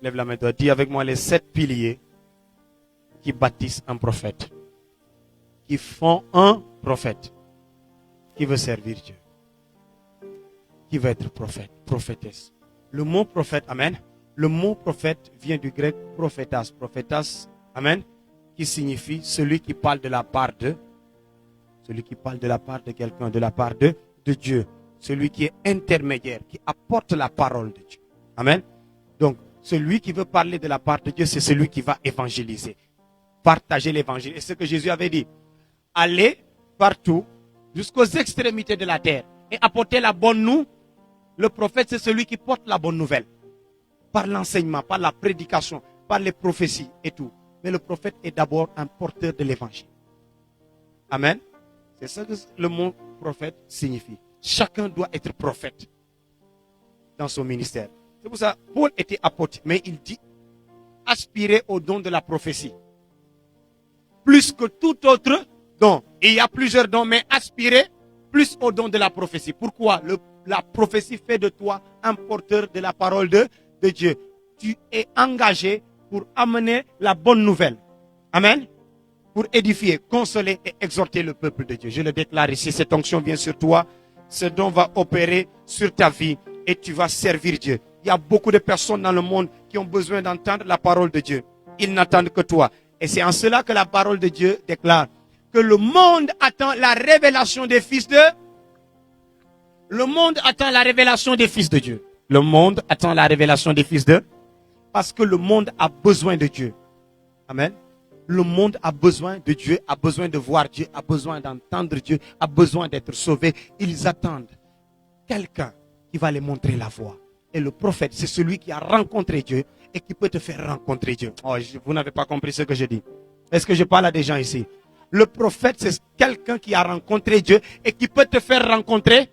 Lève la main, toi. Dis avec moi les 7 piliers qui bâtissent un prophète. Qui font un prophète. Qui veut servir Dieu. Qui veut être prophète, prophétesse. Le mot prophète, amen. Le mot prophète vient du grec prophétas. Prophétas, amen. Qui signifie celui qui parle de la part de. Celui qui parle de la part de quelqu'un, de la part de Dieu. Celui qui est intermédiaire, qui apporte la parole de Dieu. Amen. Donc, celui qui veut parler de la part de Dieu, c'est celui qui va évangéliser. Partager l'évangile. Et ce que Jésus avait dit. Allez partout, jusqu'aux extrémités de la terre. Et apporter la bonne nouvelle. Le prophète, c'est celui qui porte la bonne nouvelle. Par l'enseignement, par la prédication, par les prophéties et tout. Mais le prophète est d'abord un porteur de l'évangile. Amen. C'est ça que le mot prophète signifie. Chacun doit être prophète dans son ministère. C'est pour ça que Paul était apôtre, mais il dit aspirer au don de la prophétie. Plus que tout autre don. Et il y a plusieurs dons, mais aspirer plus au don de la prophétie. Pourquoi? La prophétie fait de toi un porteur de la parole de Dieu. Tu es engagé pour amener la bonne nouvelle. Amen. Pour édifier, consoler et exhorter le peuple de Dieu. Je le déclare ici, cette onction vient sur toi. Ce don va opérer sur ta vie et tu vas servir Dieu. Il y a beaucoup de personnes dans le monde qui ont besoin d'entendre la parole de Dieu. Ils n'attendent que toi. Et c'est en cela que la parole de Dieu déclare que le monde attend la révélation des fils de... Le monde attend la révélation des fils de Dieu. Le monde attend la révélation des fils de... Parce que le monde a besoin de Dieu. Amen. Le monde a besoin de Dieu, a besoin de voir Dieu, a besoin d'entendre Dieu, a besoin d'être sauvé. Ils attendent quelqu'un qui va les montrer la voie. Et le prophète, c'est celui qui a rencontré Dieu et qui peut te faire rencontrer Dieu. Oh, vous n'avez pas compris ce que je dis. Est-ce que je parle à des gens ici? Le prophète, c'est quelqu'un qui a rencontré Dieu et qui peut te faire rencontrer.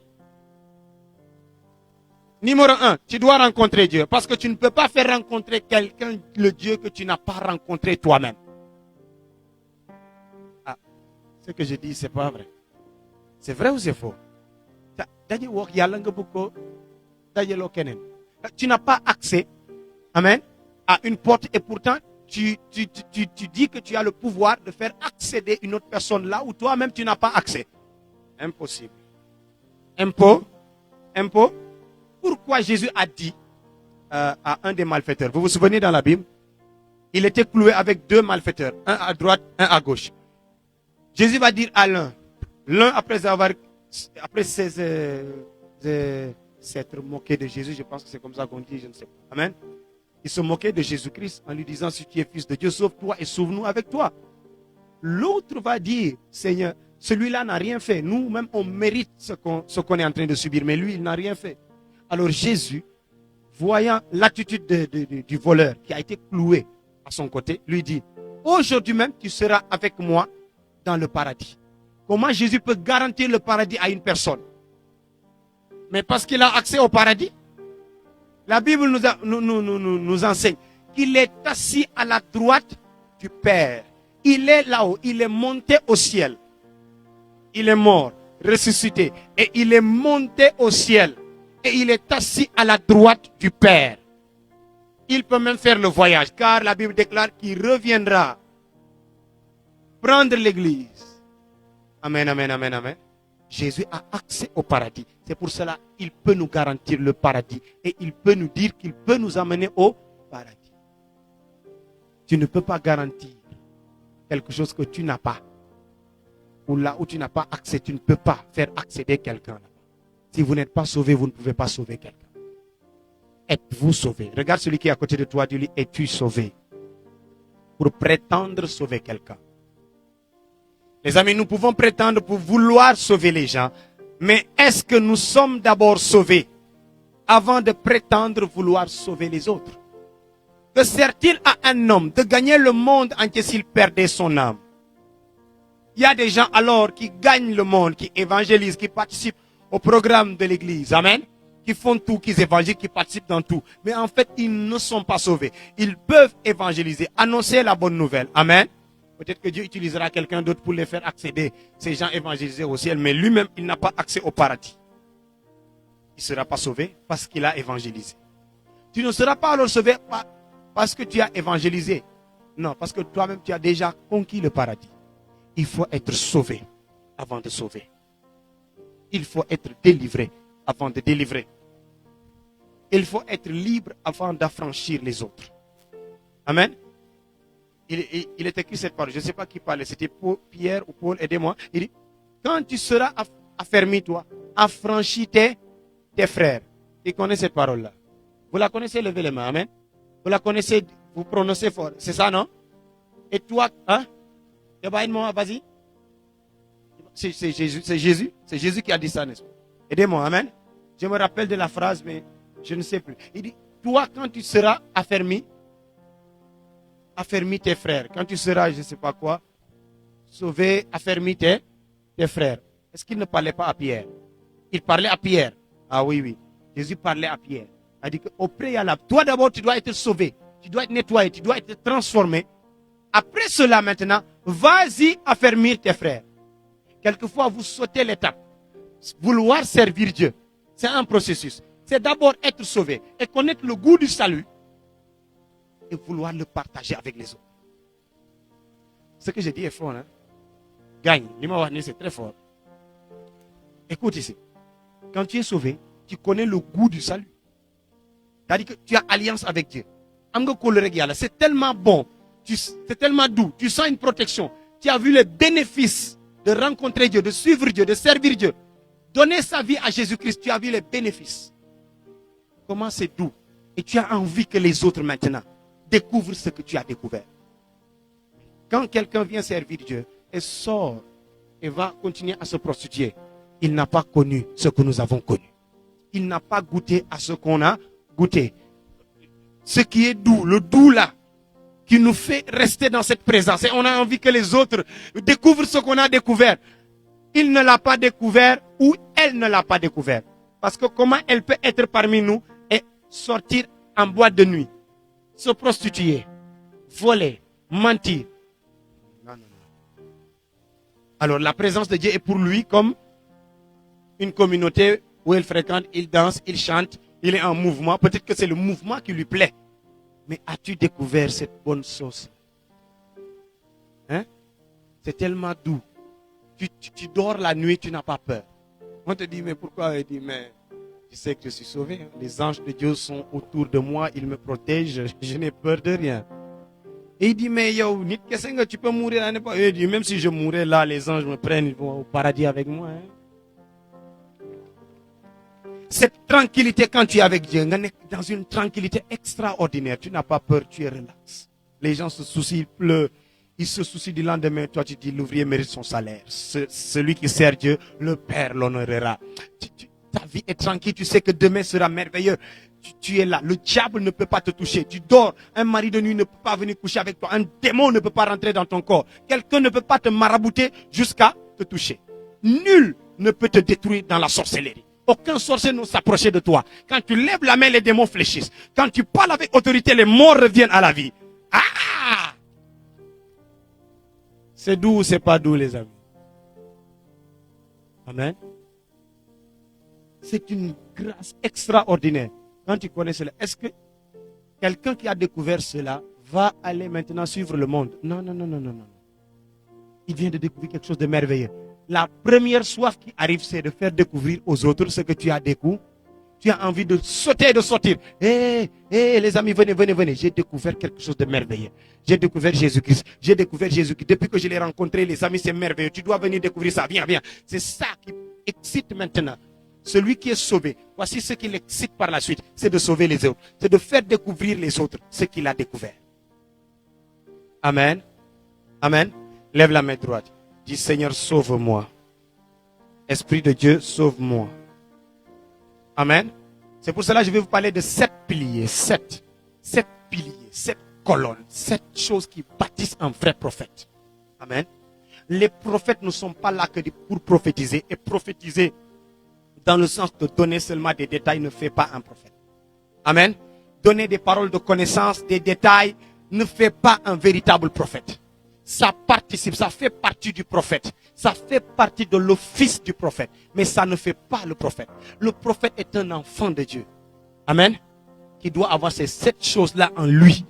Numéro 1, tu dois rencontrer Dieu. Parce que tu ne peux pas faire rencontrer quelqu'un, le Dieu que tu n'as pas rencontré toi-même. Ah, ce que je dis, c'est pas vrai. C'est vrai ou c'est faux? Tu n'as pas accès, amen, à une porte et pourtant tu dis que tu as le pouvoir de faire accéder une autre personne là où toi-même tu n'as pas accès. Impossible. Impôt. Pourquoi Jésus a dit à un des malfaiteurs, vous vous souvenez dans la Bible, il était cloué avec 2 malfaiteurs, un à droite, un à gauche. Jésus va dire à l'un après s'être moqué de Jésus, je pense que c'est comme ça qu'on dit, je ne sais pas. Amen. Il se moquait de Jésus-Christ en lui disant, si tu es fils de Dieu, sauve-toi et sauve-nous avec toi. L'autre va dire, Seigneur, celui-là n'a rien fait. Nous-mêmes, on mérite ce qu'on est en train de subir, mais lui, il n'a rien fait. Alors Jésus, voyant l'attitude du voleur qui a été cloué à son côté, lui dit, aujourd'hui même, tu seras avec moi dans le paradis. Comment Jésus peut garantir le paradis à une personne? Mais parce qu'il a accès au paradis. La Bible nous enseigne qu'il est assis à la droite du Père. Il est là-haut, il est monté au ciel. Il est mort, ressuscité, et il est monté au ciel. Et il est assis à la droite du Père. Il peut même faire le voyage, car la Bible déclare qu'il reviendra prendre l'église. Amen, amen, amen, amen. Jésus a accès au paradis. C'est pour cela qu'il peut nous garantir le paradis. Et il peut nous dire qu'il peut nous amener au paradis. Tu ne peux pas garantir quelque chose que tu n'as pas. Ou là où tu n'as pas accès, tu ne peux pas faire accéder quelqu'un. Si vous n'êtes pas sauvé, vous ne pouvez pas sauver quelqu'un. Êtes-vous sauvé? Regarde celui qui est à côté de toi, dis-lui, es-tu sauvé? Pour prétendre sauver quelqu'un. Les amis, nous pouvons prétendre pour vouloir sauver les gens, mais est-ce que nous sommes d'abord sauvés avant de prétendre vouloir sauver les autres? Que sert-il à un homme de gagner le monde entier s'il perdait son âme? Il y a des gens alors qui gagnent le monde, qui évangélisent, qui participent au programme de l'église, amen, qui font tout, qui évangélisent, qui participent dans tout. Mais en fait, ils ne sont pas sauvés. Ils peuvent évangéliser, annoncer la bonne nouvelle, amen. Peut-être que Dieu utilisera quelqu'un d'autre pour les faire accéder, ces gens évangélisés au ciel, mais lui-même, il n'a pas accès au paradis. Il ne sera pas sauvé parce qu'il a évangélisé. Tu ne seras pas alors sauvé parce que tu as évangélisé. Non, parce que toi-même, tu as déjà conquis le paradis. Il faut être sauvé avant de sauver. Il faut être délivré avant de délivrer. Il faut être libre avant d'affranchir les autres. Amen. Il est écrit cette parole. Je ne sais pas qui parlait. C'était Pierre ou Paul, aidez-moi. Il dit, quand tu seras affermi, toi, affranchis tes frères. Tu connais cette parole-là? Vous la connaissez, levez les mains. Amen. Vous la connaissez, vous prononcez fort. C'est ça, non? Et toi, hein? Vas-y. C'est Jésus. C'est Jésus qui a dit ça, n'est-ce pas? Aidez-moi, amen. Je me rappelle de la phrase, mais je ne sais plus. Il dit, toi, quand tu seras affermi tes frères. Quand tu seras, je ne sais pas quoi, sauvé, affermi tes frères. Est-ce qu'il ne parlait pas à Pierre? Il parlait à Pierre. Ah oui, oui. Jésus parlait à Pierre. Il a dit qu'au préalable, toi d'abord, tu dois être sauvé. Tu dois être nettoyé. Tu dois être transformé. Après cela, maintenant, vas-y affermir tes frères. Quelquefois, vous sautez l'étape. Vouloir servir Dieu, c'est un processus. C'est d'abord être sauvé et connaître le goût du salut et vouloir le partager avec les autres. Ce que j'ai dit est fort, hein? Gagne. C'est très fort. Écoute ici. Quand tu es sauvé, tu connais le goût du salut. C'est-à-dire que tu as alliance avec Dieu. C'est tellement bon. C'est tellement doux. Tu sens une protection. Tu as vu les bénéfices de rencontrer Dieu, de suivre Dieu, de servir Dieu. Donner sa vie à Jésus-Christ, tu as vu les bénéfices. Comment c'est doux. Et tu as envie que les autres maintenant découvrent ce que tu as découvert. Quand quelqu'un vient servir Dieu et sort et va continuer à se prostituer, il n'a pas connu ce que nous avons connu. Il n'a pas goûté à ce qu'on a goûté. Ce qui est doux, le doux là, qui nous fait rester dans cette présence. Et on a envie que les autres découvrent ce qu'on a découvert. Il ne l'a pas découvert ou elle ne l'a pas découvert. Parce que comment elle peut être parmi nous et sortir en boîte de nuit, se prostituer, voler, mentir. Non. Alors la présence de Dieu est pour lui comme une communauté où il fréquente, il danse, il chante, il est en mouvement. Peut-être que c'est le mouvement qui lui plaît. Mais as-tu découvert cette bonne sauce? Hein? C'est tellement doux. Tu dors la nuit, tu n'as pas peur. On te dit, mais pourquoi? Il dit, mais tu sais que je suis sauvé. Hein? Les anges de Dieu sont autour de moi, ils me protègent, je n'ai peur de rien. Et il dit, mais yo, qu'est-ce que tu peux mourir à n'importe. Il dit, même si je mourais là, les anges me prennent, ils vont au paradis avec moi. Hein? Cette tranquillité quand tu es avec Dieu, dans une tranquillité extraordinaire, tu n'as pas peur, tu es relax. Les gens se soucient, ils pleurent, ils se soucient du lendemain, toi tu dis l'ouvrier mérite son salaire. Celui qui sert Dieu, le Père l'honorera. Ta vie est tranquille, tu sais que demain sera merveilleux. Tu es là, le diable ne peut pas te toucher. Tu dors, un mari de nuit ne peut pas venir coucher avec toi. Un démon ne peut pas rentrer dans ton corps. Quelqu'un ne peut pas te marabouter jusqu'à te toucher. Nul ne peut te détruire dans la sorcellerie. Aucun sorcier ne s'approche de toi. Quand tu lèves la main, les démons fléchissent. Quand tu parles avec autorité, les morts reviennent à la vie. Ah! C'est doux ou c'est pas doux, les amis? Amen. C'est une grâce extraordinaire. Quand tu connais cela, est-ce que quelqu'un qui a découvert cela va aller maintenant suivre le monde? Non. Il vient de découvrir quelque chose de merveilleux. La première soif qui arrive, c'est de faire découvrir aux autres ce que tu as découvert. Tu as envie de sauter et de sortir. Hé, les amis, venez. J'ai découvert quelque chose de merveilleux. J'ai découvert Jésus-Christ. Depuis que je l'ai rencontré, les amis, c'est merveilleux. Tu dois venir découvrir ça. Viens. C'est ça qui excite maintenant. Celui qui est sauvé, voici ce qui l'excite par la suite. C'est de sauver les autres. C'est de faire découvrir les autres ce qu'il a découvert. Amen. Lève la main droite. Dis, Seigneur, sauve-moi. Esprit de Dieu, sauve-moi. Amen. C'est pour cela que je vais vous parler de 7 piliers. 7 piliers, 7 colonnes, 7 choses qui bâtissent un vrai prophète. Amen. Les prophètes ne sont pas là que pour prophétiser. Et prophétiser dans le sens de donner seulement des détails ne fait pas un prophète. Amen. Donner des paroles de connaissance, des détails, ne fait pas un véritable prophète. Ça participe, ça fait partie du prophète. Ça fait partie de l'office du prophète. Mais ça ne fait pas le prophète. Le prophète est un enfant de Dieu. Amen. Qui doit avoir ces 7 choses-là en lui.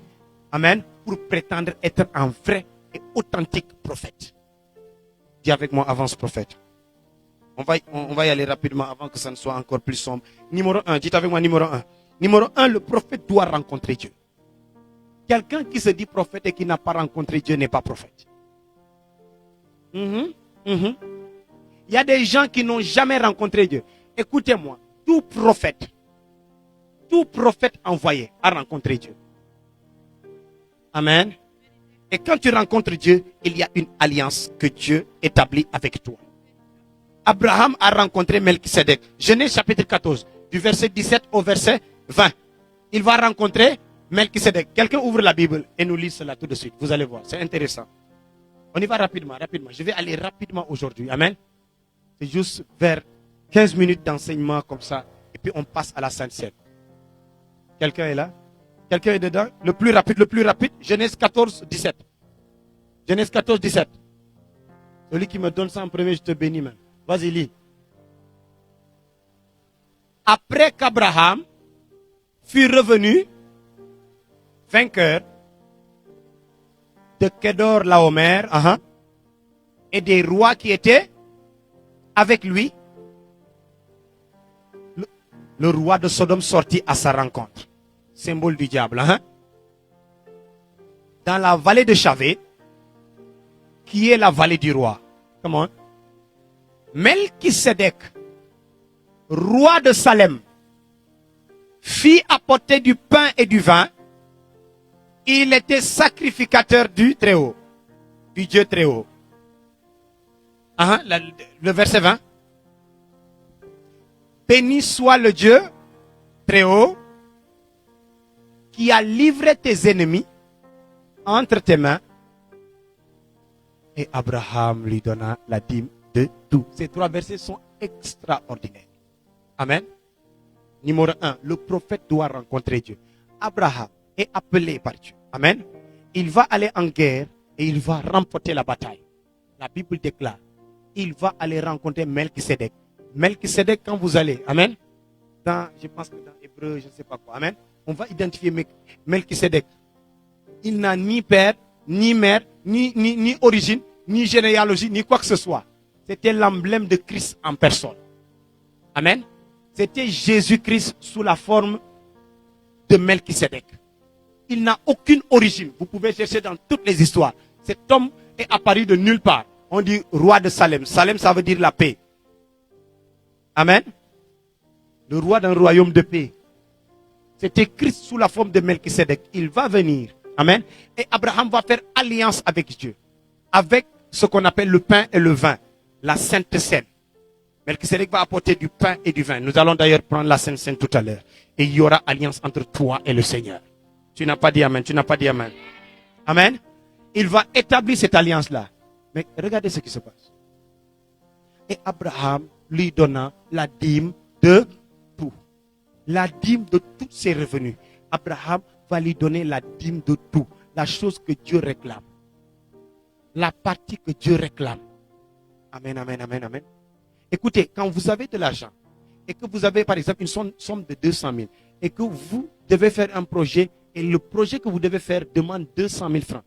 Amen. Pour prétendre être un vrai et authentique prophète. Dis avec moi, avance prophète. On va y aller rapidement avant que ça ne soit encore plus sombre. Numéro 1, dites avec moi numéro 1. Numéro 1, le prophète doit rencontrer Dieu. Quelqu'un qui se dit prophète et qui n'a pas rencontré Dieu n'est pas prophète. Il y a des gens qui n'ont jamais rencontré Dieu. Écoutez-moi, tout prophète envoyé a rencontré Dieu. Amen. Et quand tu rencontres Dieu, il y a une alliance que Dieu établit avec toi. Abraham a rencontré Melchisedec. Genèse chapitre 14, du verset 17 au verset 20. Il va rencontrer Melchisedec. Quelqu'un ouvre la Bible et nous lit cela tout de suite. Vous allez voir, c'est intéressant. On y va rapidement. Je vais aller rapidement aujourd'hui. Amen. C'est juste vers 15 minutes d'enseignement comme ça. Et puis on passe à la Sainte Seine. Quelqu'un est là? Quelqu'un est dedans? Le plus rapide. Genèse 14, 17. Genèse 14, 17. Celui qui me donne ça en premier, je te bénis même. Vas-y, lis. Après qu'Abraham fut revenu vainqueur de Kedor Laomer et des rois qui étaient avec lui, le roi de Sodome sortit à sa rencontre. Symbole du diable. Dans la vallée de Chavé, qui est la vallée du roi. Comment? Melchisedec, roi de Salem, fit apporter du pain et du vin. Il était sacrificateur du Très-Haut, du Dieu Très-Haut. Le verset 20. Béni soit le Dieu Très-Haut qui a livré tes ennemis entre tes mains. Et Abraham lui donna la dîme de tout. Ces trois versets sont extraordinaires. Amen. Numéro 1, le prophète doit rencontrer Dieu. Abraham est appelé par Dieu. Amen. Il va aller en guerre et il va remporter la bataille. La Bible déclare, il va aller rencontrer Melchisedec. Melchisedec, quand vous allez, amen, je pense que dans Hébreu, je ne sais pas quoi, amen, on va identifier Melchisedec. Il n'a ni père, ni mère, ni origine, ni généalogie, ni quoi que ce soit. C'était l'emblème de Christ en personne. Amen. C'était Jésus-Christ sous la forme de Melchisedec. Il n'a aucune origine. Vous pouvez chercher dans toutes les histoires. Cet homme est apparu de nulle part. On dit roi de Salem. Salem, ça veut dire la paix. Amen. Le roi d'un royaume de paix. C'était Christ sous la forme de Melchisedec. Il va venir. Amen. Et Abraham va faire alliance avec Dieu. Avec ce qu'on appelle le pain et le vin. La Sainte Seine. Melchisedec va apporter du pain et du vin. Nous allons d'ailleurs prendre la Sainte Seine tout à l'heure. Et il y aura alliance entre toi et le Seigneur. Tu n'as pas dit amen. Tu n'as pas dit amen. Amen. Il va établir cette alliance-là. Mais regardez ce qui se passe. Et Abraham lui donna la dîme de tout. La dîme de tous ses revenus. Abraham va lui donner la dîme de tout. La chose que Dieu réclame. La partie que Dieu réclame. Amen, amen, amen, amen. Écoutez, quand vous avez de l'argent et que vous avez par exemple une somme de 200 000 et que vous devez faire un projet et le projet que vous devez faire demande 200 000 francs.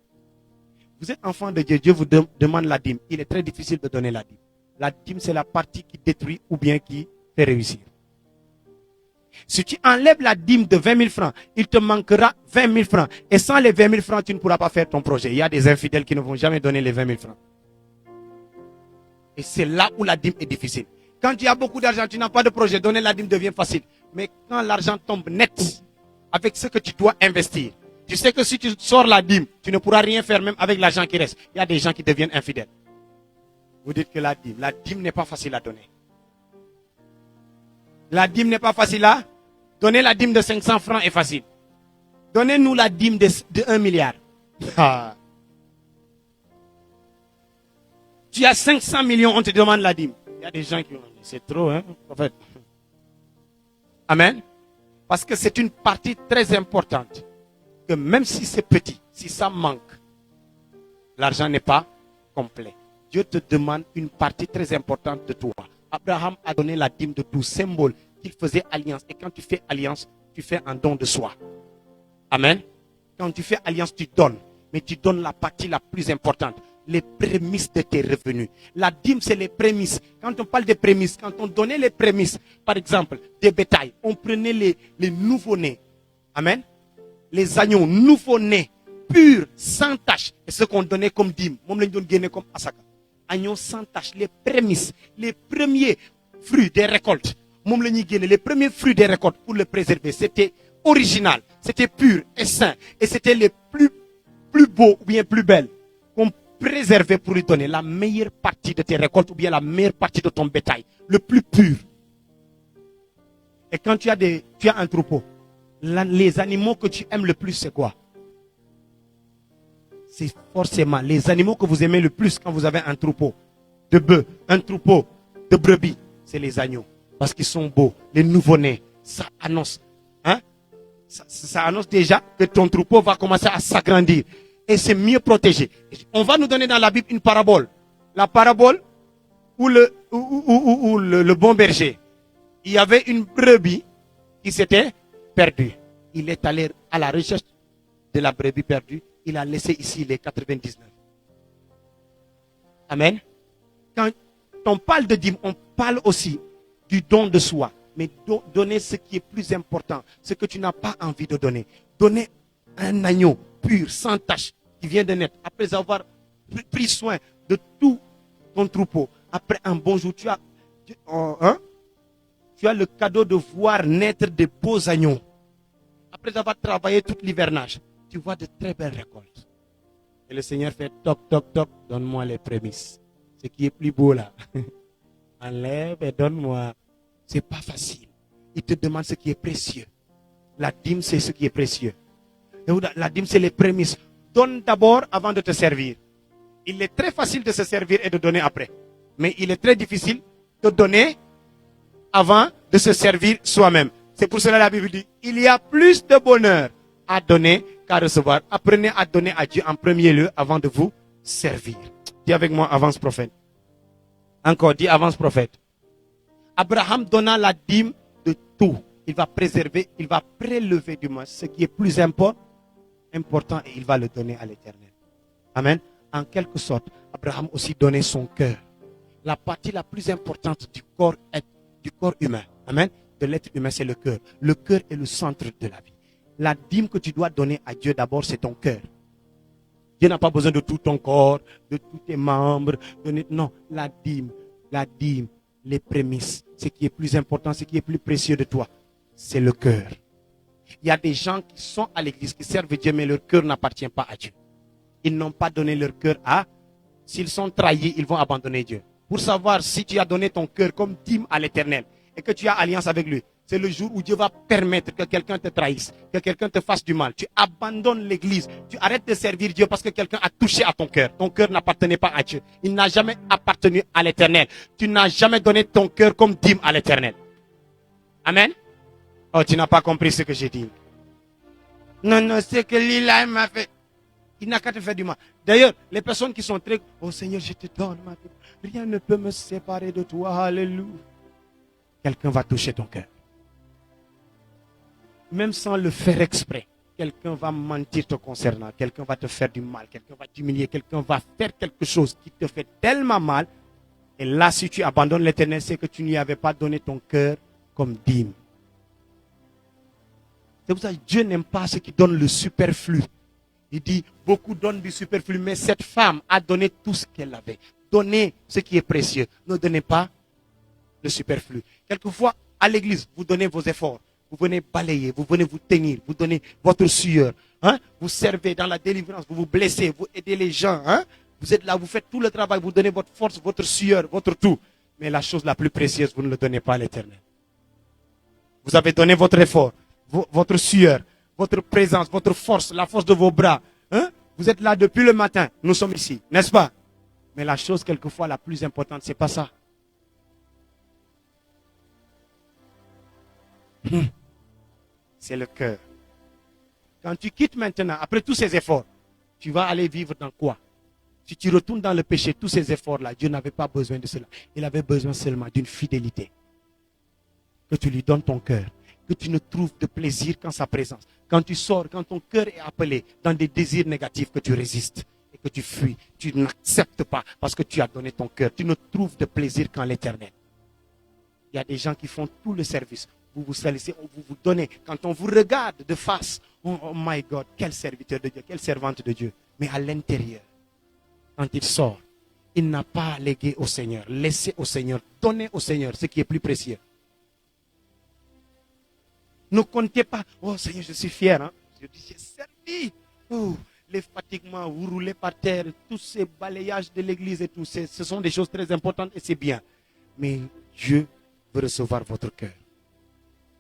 Vous êtes enfant de Dieu, Dieu vous demande la dîme. Il est très difficile de donner la dîme. La dîme, c'est la partie qui détruit ou bien qui fait réussir. Si tu enlèves la dîme de 20 000 francs, il te manquera 20 000 francs. Et sans les 20 000 francs, tu ne pourras pas faire ton projet. Il y a des infidèles qui ne vont jamais donner les 20 000 francs. Et c'est là où la dîme est difficile. Quand tu as beaucoup d'argent, tu n'as pas de projet, donner la dîme devient facile. Mais quand l'argent tombe net avec ce que tu dois investir, tu sais que si tu sors la dîme, tu ne pourras rien faire même avec l'argent qui reste. Il y a des gens qui deviennent infidèles. Vous dites que la dîme n'est pas facile à donner. La dîme n'est pas facile à donner. La dîme de 500 francs est facile. Donnez-nous la dîme de 1 milliard. Tu as 500 millions, on te demande la dîme. Il y a des gens qui ont dit, c'est trop, hein, en fait. Amen. Parce que c'est une partie très importante. Que même si c'est petit, si ça manque, l'argent n'est pas complet. Dieu te demande une partie très importante de toi. Abraham a donné la dîme de tout, symbole qu'il faisait alliance. Et quand tu fais alliance, tu fais un don de soi. Amen. Quand tu fais alliance, tu donnes. Mais tu donnes la partie la plus importante. Les prémices de tes revenus. La dîme, c'est les prémices. Quand on parle des prémices, quand on donnait les prémices, par exemple, des bétails, on prenait les nouveau-nés. Amen. Les agneaux nouveau-nés, purs, sans tache. Et ce qu'on donnait comme dîme. Moi, je donnais comme asaka. Agneaux sans tache, les prémices, les premiers fruits des récoltes. Moi, les premiers fruits des récoltes pour le préserver, c'était original, c'était pur et sain. Et c'était les plus beaux ou bien plus belles qu'on préservait pour lui donner la meilleure partie de tes récoltes ou bien la meilleure partie de ton bétail, le plus pur. Et quand tu as un troupeau, les animaux que tu aimes le plus, c'est quoi? C'est forcément les animaux que vous aimez le plus quand vous avez un troupeau de bœufs, un troupeau de brebis, c'est les agneaux. Parce qu'ils sont beaux, les nouveau-nés, ça annonce. Hein? Ça annonce déjà que ton troupeau va commencer à s'agrandir. Et c'est mieux protégé. On va nous donner dans la Bible une parabole. La parabole où le bon berger, il y avait une brebis qui s'était perdue. Il est allé à la recherche de la brebis perdue. Il a laissé ici les 99. Amen. Quand on parle de dîme, on parle aussi du don de soi. Mais donner ce qui est plus important, ce que tu n'as pas envie de donner. Donner un agneau pur, sans tache, qui vient de naître. Après avoir pris soin de tout ton troupeau. Après un bon jour, tu as le cadeau de voir naître de beaux agneaux. Après avoir travaillé tout l'hivernage, tu vois de très belles récoltes. Et le Seigneur fait toc, toc, toc, donne-moi les prémices. Ce qui est plus beau là. Enlève et donne-moi. C'est pas facile. Il te demande ce qui est précieux. La dîme, c'est ce qui est précieux. La dîme, c'est les prémices. Donne d'abord avant de te servir. Il est très facile de se servir et de donner après. Mais il est très difficile de donner avant de se servir soi-même. C'est pour cela que la Bible dit, il y a plus de bonheur à donner qu'à recevoir. Apprenez à donner à Dieu en premier lieu avant de vous servir. Dis avec moi, avance prophète. Encore, dis avance prophète. Abraham donna la dîme de tout. Il va préserver, il va prélever du moins ce qui est plus important et il va le donner à l'Éternel. Amen. En quelque sorte, Abraham aussi donnait son cœur. La partie la plus importante du corps humain. Amen. De l'être humain, c'est le cœur. Le cœur est le centre de la vie. La dîme que tu dois donner à Dieu d'abord, c'est ton cœur. Dieu n'a pas besoin de tout ton corps, de tous tes membres. Non, la dîme, les prémices, ce qui est plus important, ce qui est plus précieux de toi, c'est le cœur. Il y a des gens qui sont à l'église, qui servent Dieu, mais leur cœur n'appartient pas à Dieu. Ils n'ont pas donné leur cœur à... S'ils sont trahis, ils vont abandonner Dieu. Pour savoir si tu as donné ton cœur comme dîme à l'Éternel et que tu as alliance avec lui, c'est le jour où Dieu va permettre que quelqu'un te trahisse, que quelqu'un te fasse du mal. Tu abandonnes l'église, tu arrêtes de servir Dieu parce que quelqu'un a touché à ton cœur. Ton cœur n'appartenait pas à Dieu. Il n'a jamais appartenu à l'Éternel. Tu n'as jamais donné ton cœur comme dîme à l'Éternel. Amen. Oh, tu n'as pas compris ce que j'ai dit. Non, c'est que Lila m'a fait. Il n'a qu'à te faire du mal. D'ailleurs, les personnes qui sont très... Oh Seigneur, je te donne ma vie. Rien ne peut me séparer de toi. Alléluia. Quelqu'un va toucher ton cœur. Même sans le faire exprès. Quelqu'un va mentir te concernant. Quelqu'un va te faire du mal. Quelqu'un va t'humilier. Quelqu'un va faire quelque chose qui te fait tellement mal. Et là, si tu abandonnes l'Éternel, c'est que tu n'y avais pas donné ton cœur comme dîme. C'est pour ça que Dieu n'aime pas ceux qui donnent le superflu. Il dit, beaucoup donnent du superflu, mais cette femme a donné tout ce qu'elle avait. Donnez ce qui est précieux. Ne donnez pas le superflu. Quelquefois, à l'église, vous donnez vos efforts. Vous venez balayer, vous venez vous tenir, vous donnez votre sueur. Hein? Vous servez dans la délivrance, vous vous blessez, vous aidez les gens. Hein? Vous êtes là, vous faites tout le travail, vous donnez votre force, votre sueur, votre tout. Mais la chose la plus précieuse, vous ne le donnez pas à l'Éternel. Vous avez donné votre effort, votre sueur, votre présence, votre force, la force de vos bras. Hein? Vous êtes là depuis le matin, nous sommes ici, n'est-ce pas? Mais la chose quelquefois la plus importante, c'est pas ça. C'est le cœur. Quand tu quittes maintenant, après tous ces efforts, tu vas aller vivre dans quoi? Si tu retournes dans le péché, tous ces efforts-là, Dieu n'avait pas besoin de cela. Il avait besoin seulement d'une fidélité. Que tu lui donnes ton cœur. que tu ne trouves de plaisir qu'en sa présence. Quand tu sors, quand ton cœur est appelé dans des désirs négatifs, que tu résistes et que tu fuis, tu n'acceptes pas parce que tu as donné ton cœur. Tu ne trouves de plaisir qu'en l'éternel. Il y a des gens qui font tout le service. Vous vous salissez, vous vous donnez. Quand on vous regarde de face, oh my God, quel serviteur de Dieu, quelle servante de Dieu. Mais à l'intérieur, quand il sort, il n'a pas légué au Seigneur, laissé au Seigneur, donné au Seigneur ce qui est plus précieux. Ne comptez pas, oh Seigneur, je suis fier. Hein? Je dis, j'ai servi. Oh, les fatiguements, vous roulez par terre, tous ces balayages de l'église et tout, ce sont des choses très importantes et c'est bien. Mais Dieu veut recevoir votre cœur.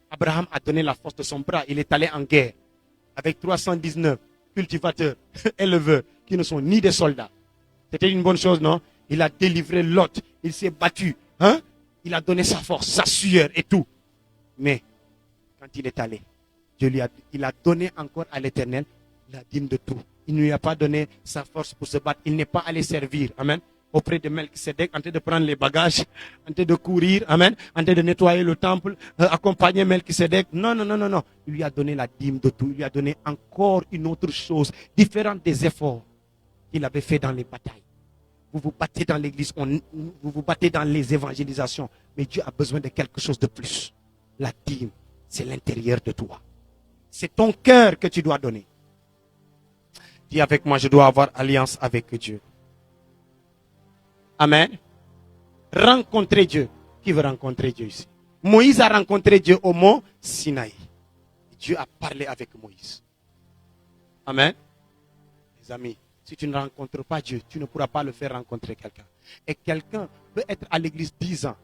Abraham a donné la force de son bras. Il est allé en guerre avec 319 cultivateurs, éleveurs, qui ne sont ni des soldats. C'était une bonne chose, non? Il a délivré Lot. Il s'est battu. Hein? Il a donné sa force, sa sueur et tout. Mais quand il est allé, il a donné encore à l'Éternel la dîme de tout. Il ne lui a pas donné sa force pour se battre. Il n'est pas allé servir. Amen. Auprès de Melchisedec, en train de prendre les bagages, en train de courir, amen, en train de nettoyer le temple, accompagner Melchisedec. Non, non, non, non, non. Il lui a donné la dîme de tout. Il lui a donné encore une autre chose, différente des efforts qu'il avait fait dans les batailles. Vous vous battez dans l'église, vous vous battez dans les évangélisations, mais Dieu a besoin de quelque chose de plus. La dîme, c'est l'intérieur de toi. C'est ton cœur que tu dois donner. Dis avec moi, je dois avoir alliance avec Dieu. Amen. Rencontrer Dieu. Qui veut rencontrer Dieu ici? Moïse a rencontré Dieu au mont Sinaï. Dieu a parlé avec Moïse. Amen. Les amis, si tu ne rencontres pas Dieu, tu ne pourras pas le faire rencontrer quelqu'un. Et quelqu'un peut être à l'église 10 ans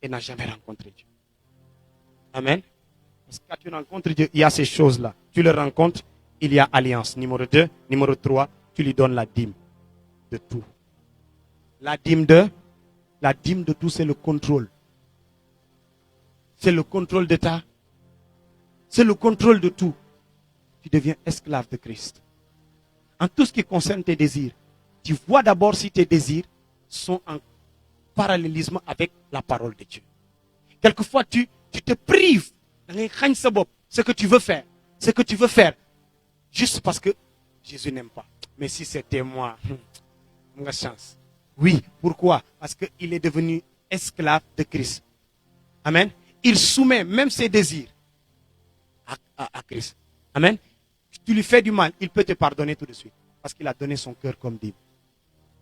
et n'a jamais rencontré Dieu. Amen. Parce que quand tu rencontres Dieu, il y a ces choses-là. Tu le rencontres, il y a alliance. Numéro 2, numéro 3, tu lui donnes la dîme de tout. La dîme de tout, c'est le contrôle. C'est le contrôle de c'est le contrôle de tout. Tu deviens esclave de Christ. En tout ce qui concerne tes désirs, tu vois d'abord si tes désirs sont en parallélisme avec la parole de Dieu. Quelquefois, tu te prives. Ce que tu veux faire, juste parce que Jésus n'aime pas. Mais si c'était moi, ma chance. Oui, pourquoi? Parce qu'il est devenu esclave de Christ. Amen. Il soumet même ses désirs à Christ. Amen. Tu lui fais du mal, il peut te pardonner tout de suite. Parce qu'il a donné son cœur comme dîme.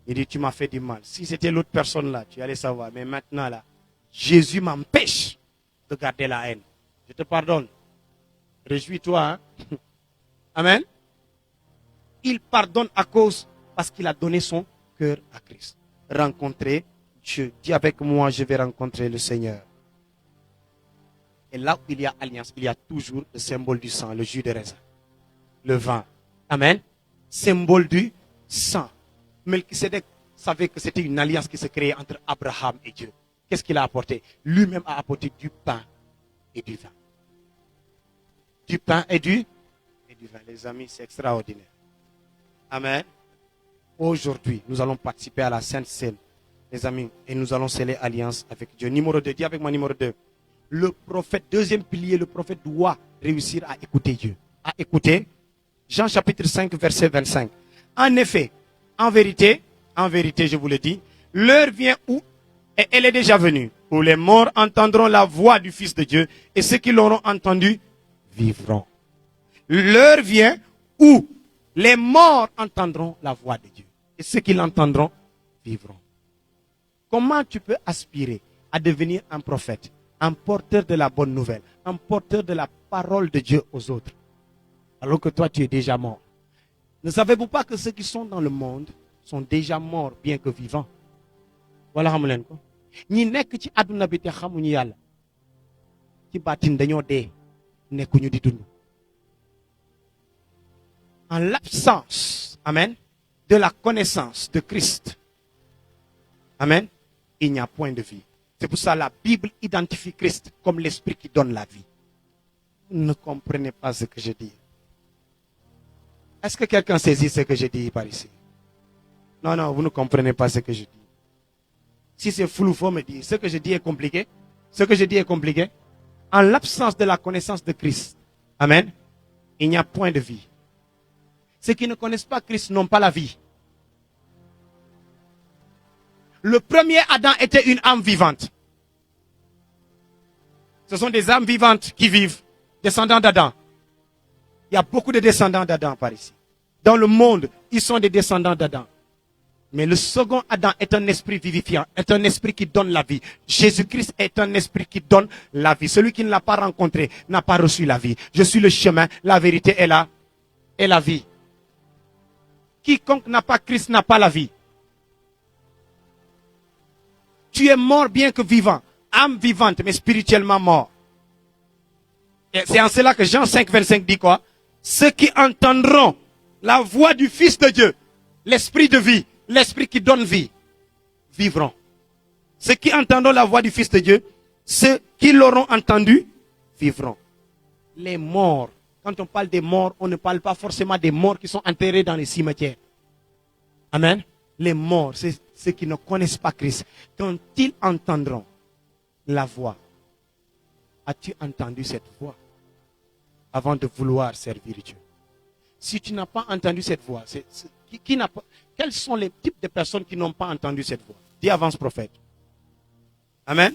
Il dit, tu m'as fait du mal. Si c'était l'autre personne là, tu allais savoir. Mais maintenant là, Jésus m'empêche de garder la haine. Je te pardonne. Réjouis-toi. Hein? Amen. Il pardonne parce qu'il a donné son cœur à Christ. Rencontrer Dieu. Dis avec moi, je vais rencontrer le Seigneur. Et là où il y a alliance, il y a toujours le symbole du sang, le jus de raisin, le vin. Amen. Symbole du sang. Melchisedec savait que c'était une alliance qui se créait entre Abraham et Dieu. Qu'est-ce qu'il a apporté? Lui-même a apporté du pain et du vin. Du pain et du vin. Les amis, c'est extraordinaire. Amen. Aujourd'hui, nous allons participer à la Sainte Seine, les amis, et nous allons sceller alliance avec Dieu. Numéro 2, dis avec moi numéro 2. Le prophète, deuxième pilier, le prophète doit réussir à écouter Dieu. À écouter. Jean chapitre 5, verset 25. En effet, en vérité, je vous le dis, l'heure vient où, et elle est déjà venue, où les morts entendront la voix du Fils de Dieu, et ceux qui l'auront entendu vivront. L'heure vient où les morts entendront la voix de Dieu. Et ceux qui l'entendront vivront. Comment tu peux aspirer à devenir un prophète, un porteur de la bonne nouvelle, un porteur de la parole de Dieu aux autres, alors que toi tu es déjà mort? Ne savez-vous pas que ceux qui sont dans le monde sont déjà morts bien que vivants? Voilà xamu leen ko. Ñi nekk ci àdduna bi te xamuñu yàlla ci baatin dañoo dee nekkuñu di dund. En l'absence, amen, de la connaissance de Christ, amen, il n'y a point de vie. C'est pour ça que la Bible identifie Christ comme l'esprit qui donne la vie. Vous ne comprenez pas ce que je dis. Est-ce que quelqu'un saisit ce que je dis par ici? Non, non, vous ne comprenez pas ce que je dis. Si c'est flou, il faut me dire. Ce que je dis est compliqué. Ce que je dis est compliqué. En l'absence de la connaissance de Christ, amen, il n'y a point de vie. Ceux qui ne connaissent pas Christ n'ont pas la vie. Le premier Adam était une âme vivante. Ce sont des âmes vivantes qui vivent, descendants d'Adam. Il y a beaucoup de descendants d'Adam par ici. Dans le monde, ils sont des descendants d'Adam. Mais le second Adam est un esprit vivifiant, est un esprit qui donne la vie. Jésus-Christ est un esprit qui donne la vie. Celui qui ne l'a pas rencontré n'a pas reçu la vie. Je suis le chemin, la vérité est là, et la vie. Quiconque n'a pas Christ n'a pas la vie. Tu es mort bien que vivant, âme vivante mais spirituellement mort. Et c'est en cela que Jean 5, 25 dit quoi? Ceux qui entendront la voix du Fils de Dieu, l'esprit de vie, l'esprit qui donne vie, vivront. Ceux qui entendront la voix du Fils de Dieu, ceux qui l'auront entendu, vivront. Les morts, quand on parle des morts, on ne parle pas forcément des morts qui sont enterrés dans les cimetières. Amen. Les morts, c'est ceux qui ne connaissent pas Christ. Quand ils entendront la voix, as-tu entendu cette voix avant de vouloir servir Dieu? Si tu n'as pas entendu cette voix, quels sont les types de personnes qui n'ont pas entendu cette voix? Dis avance prophète. Amen.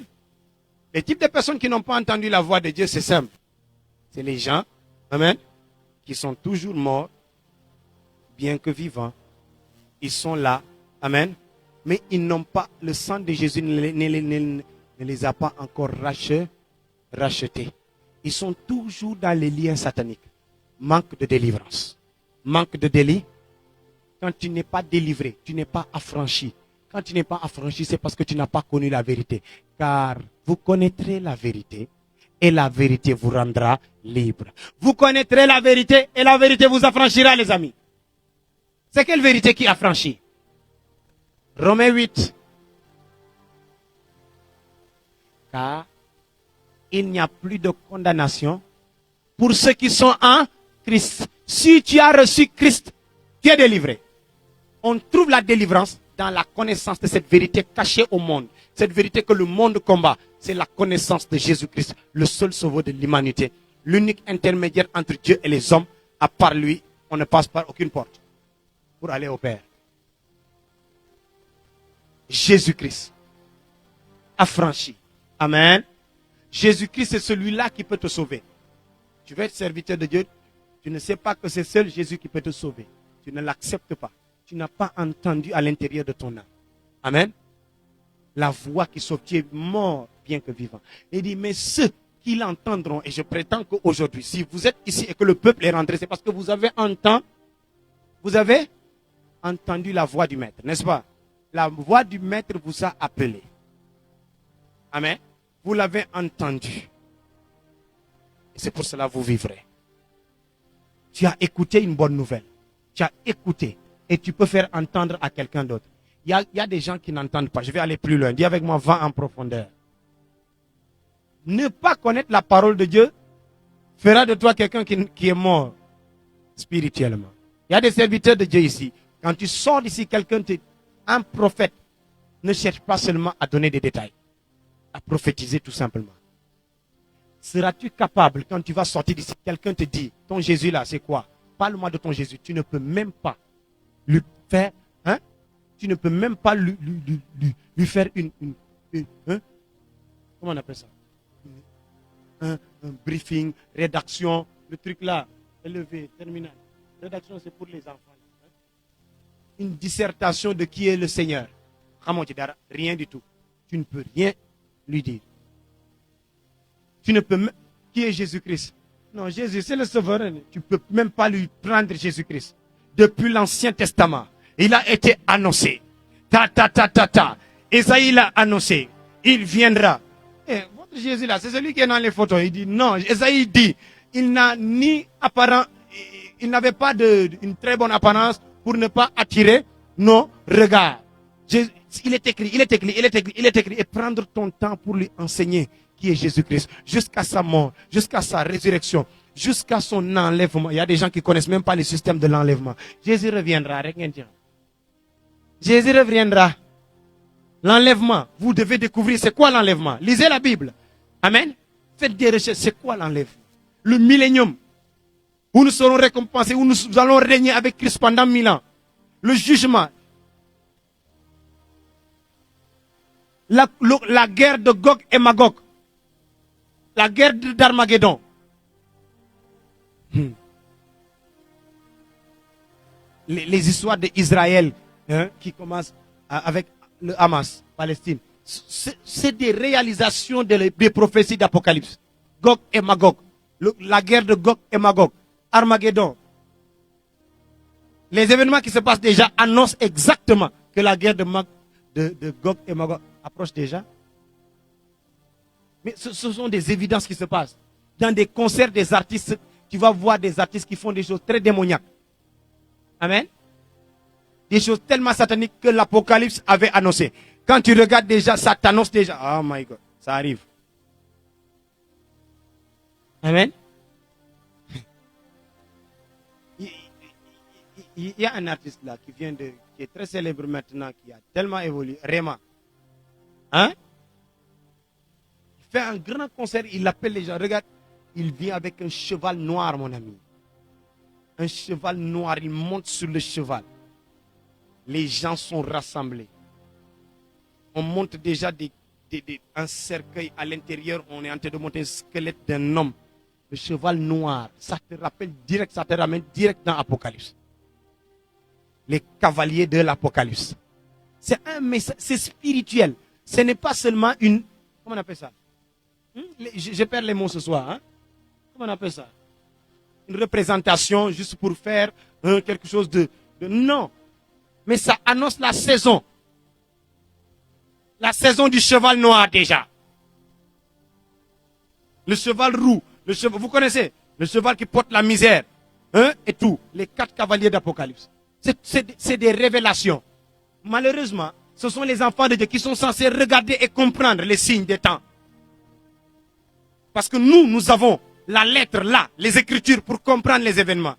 Les types de personnes qui n'ont pas entendu la voix de Dieu, c'est simple. C'est les gens, amen, qui sont toujours morts, bien que vivants. Ils sont là, amen, mais ils n'ont pas, le sang de Jésus ne les a pas encore rachetés. Ils sont toujours dans les liens sataniques. Manque de délivrance. Manque de délit. Quand tu n'es pas délivré, tu n'es pas affranchi. Quand tu n'es pas affranchi, c'est parce que tu n'as pas connu la vérité. Car vous connaîtrez la vérité et la vérité vous rendra libre. Vous connaîtrez la vérité et la vérité vous affranchira, les amis. C'est quelle vérité qui affranchit? Romains 8. Car il n'y a plus de condamnation pour ceux qui sont en Christ. Si tu as reçu Christ, tu es délivré. On trouve la délivrance dans la connaissance de cette vérité cachée au monde. Cette vérité que le monde combat, c'est la connaissance de Jésus-Christ, le seul sauveur de l'humanité. L'unique intermédiaire entre Dieu et les hommes. À part lui, on ne passe par aucune porte pour aller au Père. Jésus-Christ affranchi. Amen. Jésus-Christ, c'est celui-là qui peut te sauver. Tu veux être serviteur de Dieu, tu ne sais pas que c'est seul Jésus qui peut te sauver. Tu ne l'acceptes pas. Tu n'as pas entendu à l'intérieur de ton âme. Amen. La voix qui sauve, tu es mort bien que vivant. Il dit, mais ceux qui l'entendront, et je prétends qu'aujourd'hui, si vous êtes ici et que le peuple est rentré, c'est parce que vous avez entendu la voix du maître, n'est-ce pas? La voix du maître vous a appelé. Amen. Vous l'avez entendu. Et c'est pour cela que vous vivrez. Tu as écouté une bonne nouvelle. Tu as écouté. Et tu peux faire entendre à quelqu'un d'autre. Il y a des gens qui n'entendent pas. Je vais aller plus loin. Dis avec moi, va en profondeur. Ne pas connaître la parole de Dieu fera de toi quelqu'un qui est mort spirituellement. Il y a des serviteurs de Dieu ici. Quand tu sors d'ici, un prophète ne cherche pas seulement à donner des détails, à prophétiser tout simplement. Seras-tu capable, quand tu vas sortir d'ici, quelqu'un te dit, ton Jésus là, c'est quoi? Parle-moi de ton Jésus. Tu ne peux même pas lui faire, tu ne peux même pas lui faire comment on appelle ça? Un briefing, rédaction, le truc là, élevé, terminal. Rédaction, c'est pour les enfants. Une dissertation de qui est le Seigneur. Rien du tout. Tu ne peux rien lui dire. Tu ne peux qui est Jésus-Christ? Non, Jésus, c'est le sauveur. Tu ne peux même pas lui prendre Jésus-Christ. Depuis l'Ancien Testament, il a été annoncé. Esaïe l'a annoncé. Il viendra. Et votre Jésus là, c'est celui qui est dans les photos. Il dit non. Esaïe dit, il n'a ni apparent, il n'avait pas une très bonne apparence pour ne pas attirer nos regards. Il est écrit. Et prendre ton temps pour lui enseigner qui est Jésus-Christ. Jusqu'à sa mort, jusqu'à sa résurrection, jusqu'à son enlèvement. Il y a des gens qui ne connaissent même pas le système de l'enlèvement. Jésus reviendra. Jésus reviendra. L'enlèvement, vous devez découvrir c'est quoi l'enlèvement. Lisez la Bible. Amen. Faites des recherches. C'est quoi l'enlèvement? Le millénium, où nous serons récompensés, où nous allons régner avec Christ pendant 1000 ans. Le jugement. La guerre de Gog et Magog. La guerre d'Armageddon. Les histoires d'Israël qui commencent avec le Hamas, Palestine. C'est des réalisations des prophéties d'Apocalypse. Gog et Magog. La guerre de Gog et Magog. Armageddon. Les événements qui se passent déjà annoncent exactement que la guerre de Gog et Magog approche déjà. Mais ce sont des évidences qui se passent. Dans des concerts des artistes, tu vas voir des artistes qui font des choses très démoniaques. Amen. Des choses tellement sataniques que l'Apocalypse avait annoncé. Quand tu regardes déjà, ça t'annonce déjà. Oh my God, ça arrive. Amen. Il y a un artiste là qui est très célèbre maintenant, qui a tellement évolué. Rema. Hein? Il fait un grand concert, il appelle les gens. Regarde, il vient avec un cheval noir, mon ami. Un cheval noir, il monte sur le cheval. Les gens sont rassemblés. On monte déjà un cercueil à l'intérieur. On est en train de monter un squelette d'un homme. Le cheval noir, ça te rappelle direct, ça te ramène direct dans l'Apocalypse. Les cavaliers de l'Apocalypse. C'est un message, c'est spirituel. Ce n'est pas seulement une... Comment on appelle ça? Je perds les mots ce soir. Hein? Comment on appelle ça? Une représentation juste pour faire quelque chose de... Non. Mais ça annonce la saison. La saison du cheval noir déjà. Le cheval roux. Vous connaissez? Le cheval qui porte la misère. Et tout. Les 4 cavaliers d'Apocalypse. C'est des révélations. Malheureusement, ce sont les enfants de Dieu qui sont censés regarder et comprendre les signes des temps. Parce que nous avons la lettre là, les écritures pour comprendre les événements.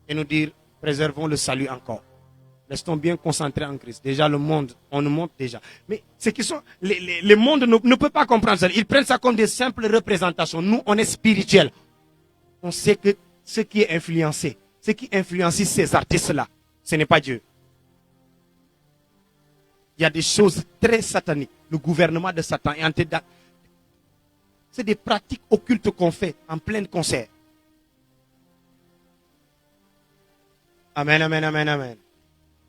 Et nous dire, préservons le salut encore. Restons bien concentrés en Christ. Déjà le monde, on nous montre déjà. Mais ce qui sont, le monde ne peut pas comprendre ça. Ils prennent ça comme des simples représentations. Nous, on est spirituels. On sait que ce qui est influencé, ce qui influencie ces artistes-là, ce n'est pas Dieu. Il y a des choses très sataniques. Le gouvernement de Satan est en train de... C'est des pratiques occultes qu'on fait en plein concert. Amen, amen, amen, amen.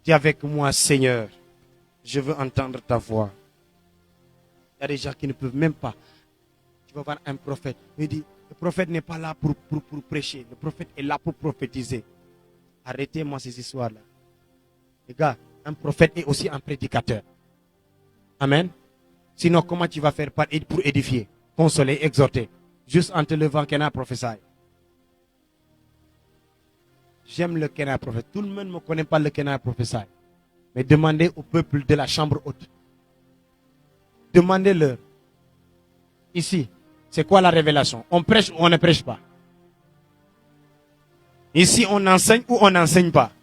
Dis avec moi, Seigneur, je veux entendre ta voix. Il y a des gens qui ne peuvent même pas. Tu vas voir un prophète. Il dit, le prophète n'est pas là pour prêcher. Le prophète est là pour prophétiser. Arrêtez-moi ces histoires-là. Les gars, un prophète est aussi un prédicateur. Amen. Sinon, comment tu vas faire pour édifier, consoler, exhorter? Juste en te levant, Kena prophétie. J'aime le Kena prophète. Tout le monde ne me connaît pas le Kena prophétie. Mais demandez au peuple de la chambre haute. Demandez-leur. Ici, c'est quoi la révélation? On prêche ou on ne prêche pas? Ici, on enseigne ou on n'enseigne pas?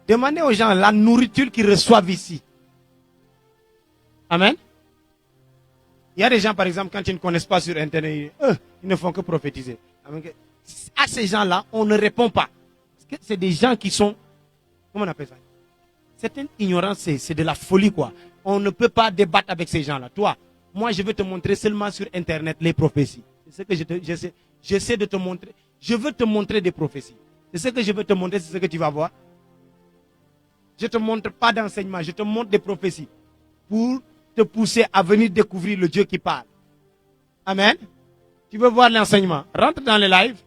Demandez aux gens la nourriture qu'ils reçoivent ici. Amen. Il y a des gens, par exemple, quand ils ne connaissent pas sur Internet, ils ne font que prophétiser. À ces gens-là, on ne répond pas. Parce que c'est des gens qui sont... Comment on appelle ça? Certaine ignorance, c'est de la folie, quoi. On ne peut pas débattre avec ces gens-là. Toi, moi, je veux te montrer seulement sur Internet les prophéties. C'est ce que j'essaie de te montrer. Je veux te montrer des prophéties. C'est ce que je veux te montrer, c'est ce que tu vas voir. Je ne te montre pas d'enseignement, je te montre des prophéties. Pour te pousser à venir découvrir le Dieu qui parle. Amen. Tu veux voir l'enseignement? Rentre dans le live.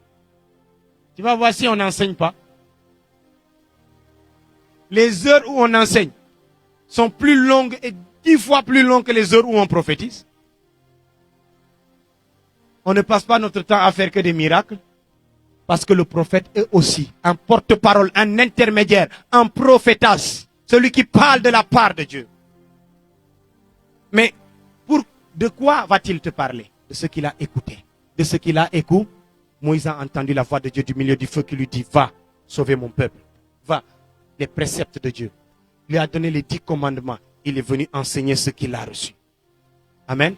Tu vas voir si on n'enseigne pas. Les heures où on enseigne sont plus longues et 10 fois plus longues que les heures où on prophétise. On ne passe pas notre temps à faire que des miracles. Parce que le prophète est aussi un porte-parole, un intermédiaire, un prophétas. Celui qui parle de la part de Dieu. Mais de quoi va-t-il te parler? De ce qu'il a écouté. De ce qu'il a écouté. Moïse a entendu la voix de Dieu du milieu du feu qui lui dit, va sauver mon peuple. Va. Les préceptes de Dieu. Il lui a donné les 10 commandements. Il est venu enseigner ce qu'il a reçu. Amen.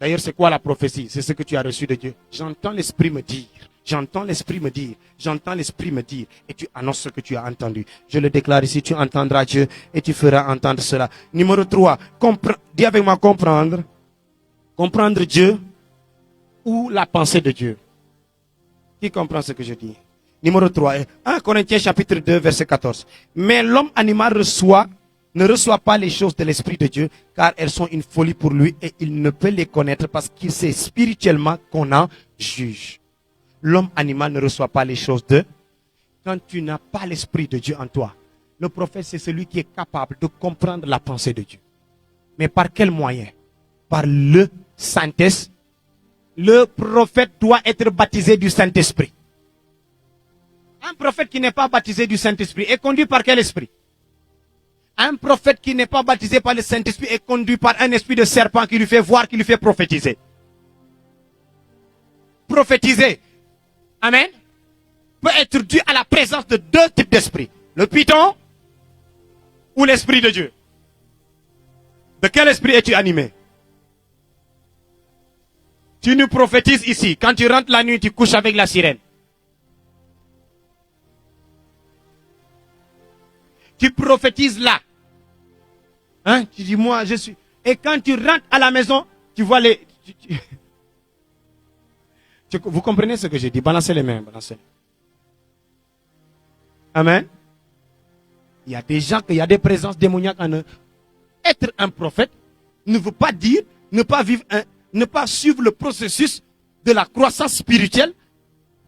D'ailleurs, c'est quoi la prophétie? C'est ce que tu as reçu de Dieu. J'entends l'Esprit me dire. J'entends l'Esprit me dire. J'entends l'Esprit me dire. Et tu annonces ce que tu as entendu. Je le déclare ici, tu entendras Dieu et tu feras entendre cela. Numéro 3, dis avec moi comprendre. Comprendre Dieu ou la pensée de Dieu. Qui comprend ce que je dis? Numéro 3, 1 Corinthiens chapitre 2, verset 14. Mais l'homme animal ne reçoit pas les choses de l'Esprit de Dieu, car elles sont une folie pour lui et il ne peut les connaître parce qu'il sait spirituellement qu'on en juge. L'homme animal ne reçoit pas les choses de... Quand tu n'as pas l'Esprit de Dieu en toi, le prophète c'est celui qui est capable de comprendre la pensée de Dieu. Mais par quel moyen? Par le Saint-Esprit. Le prophète doit être baptisé du Saint-Esprit. Un prophète qui n'est pas baptisé du Saint-Esprit est conduit par quel esprit? Un prophète qui n'est pas baptisé par le Saint-Esprit est conduit par un esprit de serpent qui lui fait voir, qui lui fait prophétiser. Prophétiser, amen, peut être dû à la présence de deux types d'esprits. Le python ou l'Esprit de Dieu. De quel esprit es-tu animé? Tu nous prophétises ici. Quand tu rentres la nuit, tu couches avec la sirène. Tu prophétises là. Hein? Tu dis, moi, je suis... Et quand tu rentres à la maison, tu vois les... Vous comprenez ce que je dis? Balancez les mains, balancez. Amen. Il y a des gens, il y a des présences démoniaques en eux. Être un prophète ne veut pas dire ne pas suivre le processus de la croissance spirituelle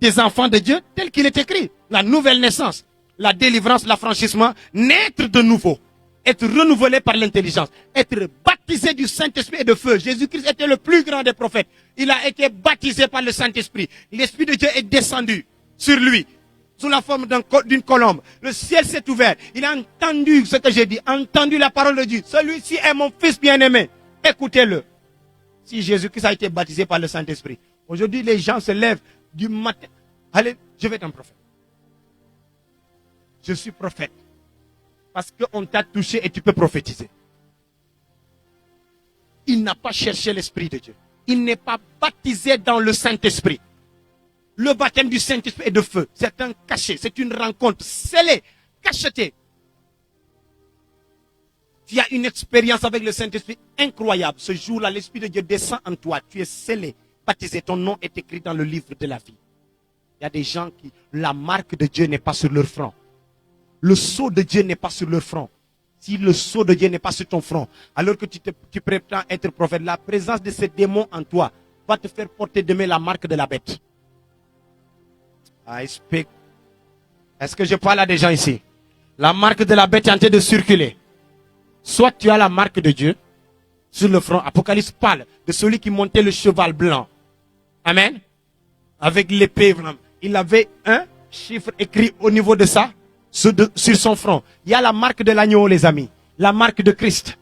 des enfants de Dieu tel qu'il est écrit. La nouvelle naissance, la délivrance, l'affranchissement, naître de nouveau, être renouvelé par l'intelligence, être baptisé du Saint-Esprit et de feu. Jésus-Christ était le plus grand des prophètes. Il a été baptisé par le Saint-Esprit. L'Esprit de Dieu est descendu sur lui, sous la forme d'une colombe. Le ciel s'est ouvert. Il a entendu ce que j'ai dit, entendu la parole de Dieu. Celui-ci est mon fils bien-aimé. Écoutez-le. Si Jésus-Christ a été baptisé par le Saint-Esprit, aujourd'hui les gens se lèvent du matin. Allez, je vais être un prophète. Je suis prophète. Parce qu'on t'a touché et tu peux prophétiser. Il n'a pas cherché l'Esprit de Dieu. Il n'est pas baptisé dans le Saint-Esprit. Le baptême du Saint-Esprit est de feu. C'est un cachet. C'est une rencontre scellée, cachetée. Tu as une expérience avec le Saint-Esprit incroyable. Ce jour-là, l'Esprit de Dieu descend en toi. Tu es scellé, baptisé. Ton nom est écrit dans le livre de la vie. Il y a des gens qui, la marque de Dieu n'est pas sur leur front. Le sceau de Dieu n'est pas sur leur front. Si le sceau de Dieu n'est pas sur ton front, alors que tu prétends être prophète, la présence de ces démons en toi va te faire porter demain la marque de la bête. I speak. Est-ce que je parle à des gens ici? La marque de la bête est en train de circuler. Soit tu as la marque de Dieu sur le front. Apocalypse parle de celui qui montait le cheval blanc. Amen. Avec l'épée. Il avait un chiffre écrit au niveau de ça, sur son front. Il y a la marque de l'agneau, les amis. La marque de Christ.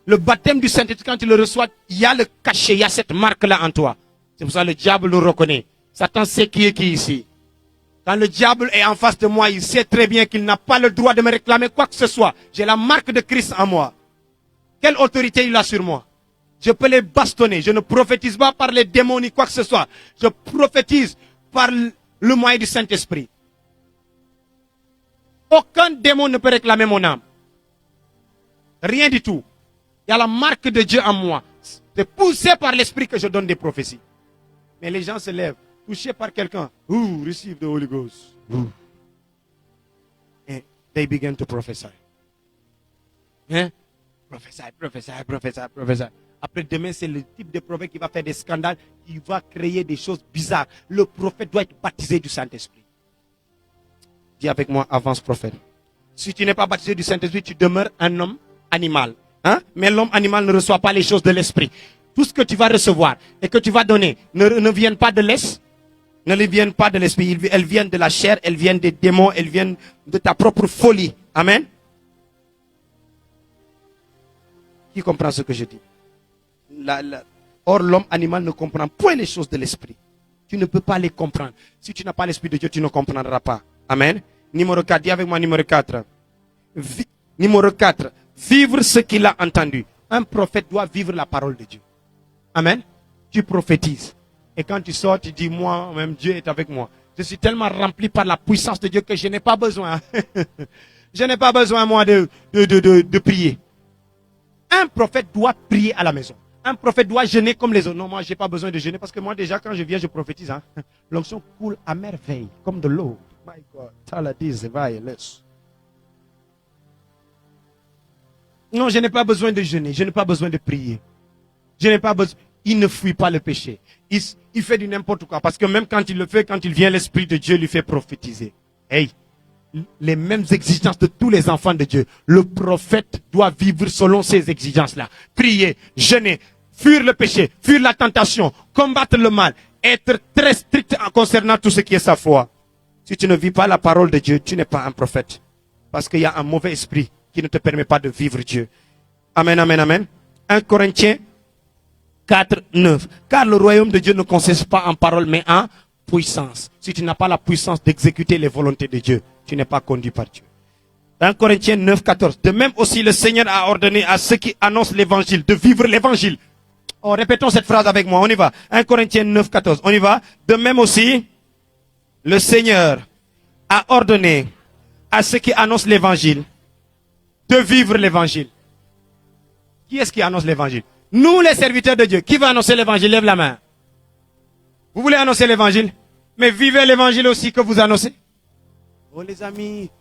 Le baptême du Saint-Esprit, quand tu le reçois, il y a le cachet, il y a cette marque-là en toi. C'est pour ça que le diable le reconnaît. Satan sait qui est qui ici. Quand le diable est en face de moi, il sait très bien qu'il n'a pas le droit de me réclamer quoi que ce soit. J'ai la marque de Christ en moi. Quelle autorité il a sur moi? Je peux les bastonner. Je ne prophétise pas par les démons ni quoi que ce soit. Je prophétise par le moyen du Saint-Esprit. Aucun démon ne peut réclamer mon âme. Rien du tout. Il y a la marque de Dieu en moi. C'est poussé par l'Esprit que je donne des prophéties. Mais les gens se lèvent, touchés par quelqu'un. Ooh, receive the Holy Ghost. Ooh. And they begin to prophesy. Hein? Prophesy. Après demain, c'est le type de prophète qui va faire des scandales, qui va créer des choses bizarres. Le prophète doit être baptisé du Saint-Esprit. Dis avec moi, avance prophète. Si tu n'es pas baptisé du Saint-Esprit, tu demeures un homme animal. Hein? Mais l'homme animal ne reçoit pas les choses de l'Esprit. Tout ce que tu vas recevoir et que tu vas donner ne viennent pas de l'Esprit. Ne viennent pas de l'Esprit. Elles viennent de la chair, elles viennent des démons, elles viennent de ta propre folie. Amen. Qui comprend ce que je dis? Or, l'homme animal ne comprend point les choses de l'Esprit. Tu ne peux pas les comprendre. Si tu n'as pas l'Esprit de Dieu, tu ne comprendras pas. Amen. Numéro 4, dis avec moi numéro 4. Numéro 4, vivre ce qu'il a entendu. Un prophète doit vivre la parole de Dieu. Amen. Tu prophétises. Et quand tu sors, tu dis, moi-même, Dieu est avec moi. Je suis tellement rempli par la puissance de Dieu que je n'ai pas besoin. Je n'ai pas besoin, moi, de prier. Un prophète doit prier à la maison. Un prophète doit jeûner comme les autres. Non, moi, je n'ai pas besoin de jeûner parce que moi, déjà, quand je viens, je prophétise. Hein. L'onction coule à merveille, comme de l'eau. My God. Non, je n'ai pas besoin de jeûner. Je n'ai pas besoin de prier. Je n'ai pas besoin. Il ne fuit pas le péché. Il fait du n'importe quoi. Parce que même quand il le fait, quand il vient, l'Esprit de Dieu lui fait prophétiser. Hey, les mêmes exigences de tous les enfants de Dieu. Le prophète doit vivre selon ces exigences-là. Prier, jeûner, fuir le péché, fuir la tentation, combattre le mal, être très strict en concernant tout ce qui est sa foi. Si tu ne vis pas la parole de Dieu, tu n'es pas un prophète. Parce qu'il y a un mauvais esprit qui ne te permet pas de vivre Dieu. Amen, amen, amen. 1 Corinthiens 4, 9. Car le royaume de Dieu ne consiste pas en parole, mais en puissance. Si tu n'as pas la puissance d'exécuter les volontés de Dieu, tu n'es pas conduit par Dieu. 1 Corinthiens 9, 14. De même aussi, le Seigneur a ordonné à ceux qui annoncent l'évangile de vivre l'évangile. Oh, répétons cette phrase avec moi. On y va. 1 Corinthiens 9, 14. On y va. De même aussi, le Seigneur a ordonné à ceux qui annoncent l'évangile de vivre l'évangile. Qui est-ce qui annonce l'évangile? Nous, les serviteurs de Dieu. Qui va annoncer l'évangile? Lève la main. Vous voulez annoncer l'évangile? Mais vivez l'évangile aussi que vous annoncez. Oh les amis,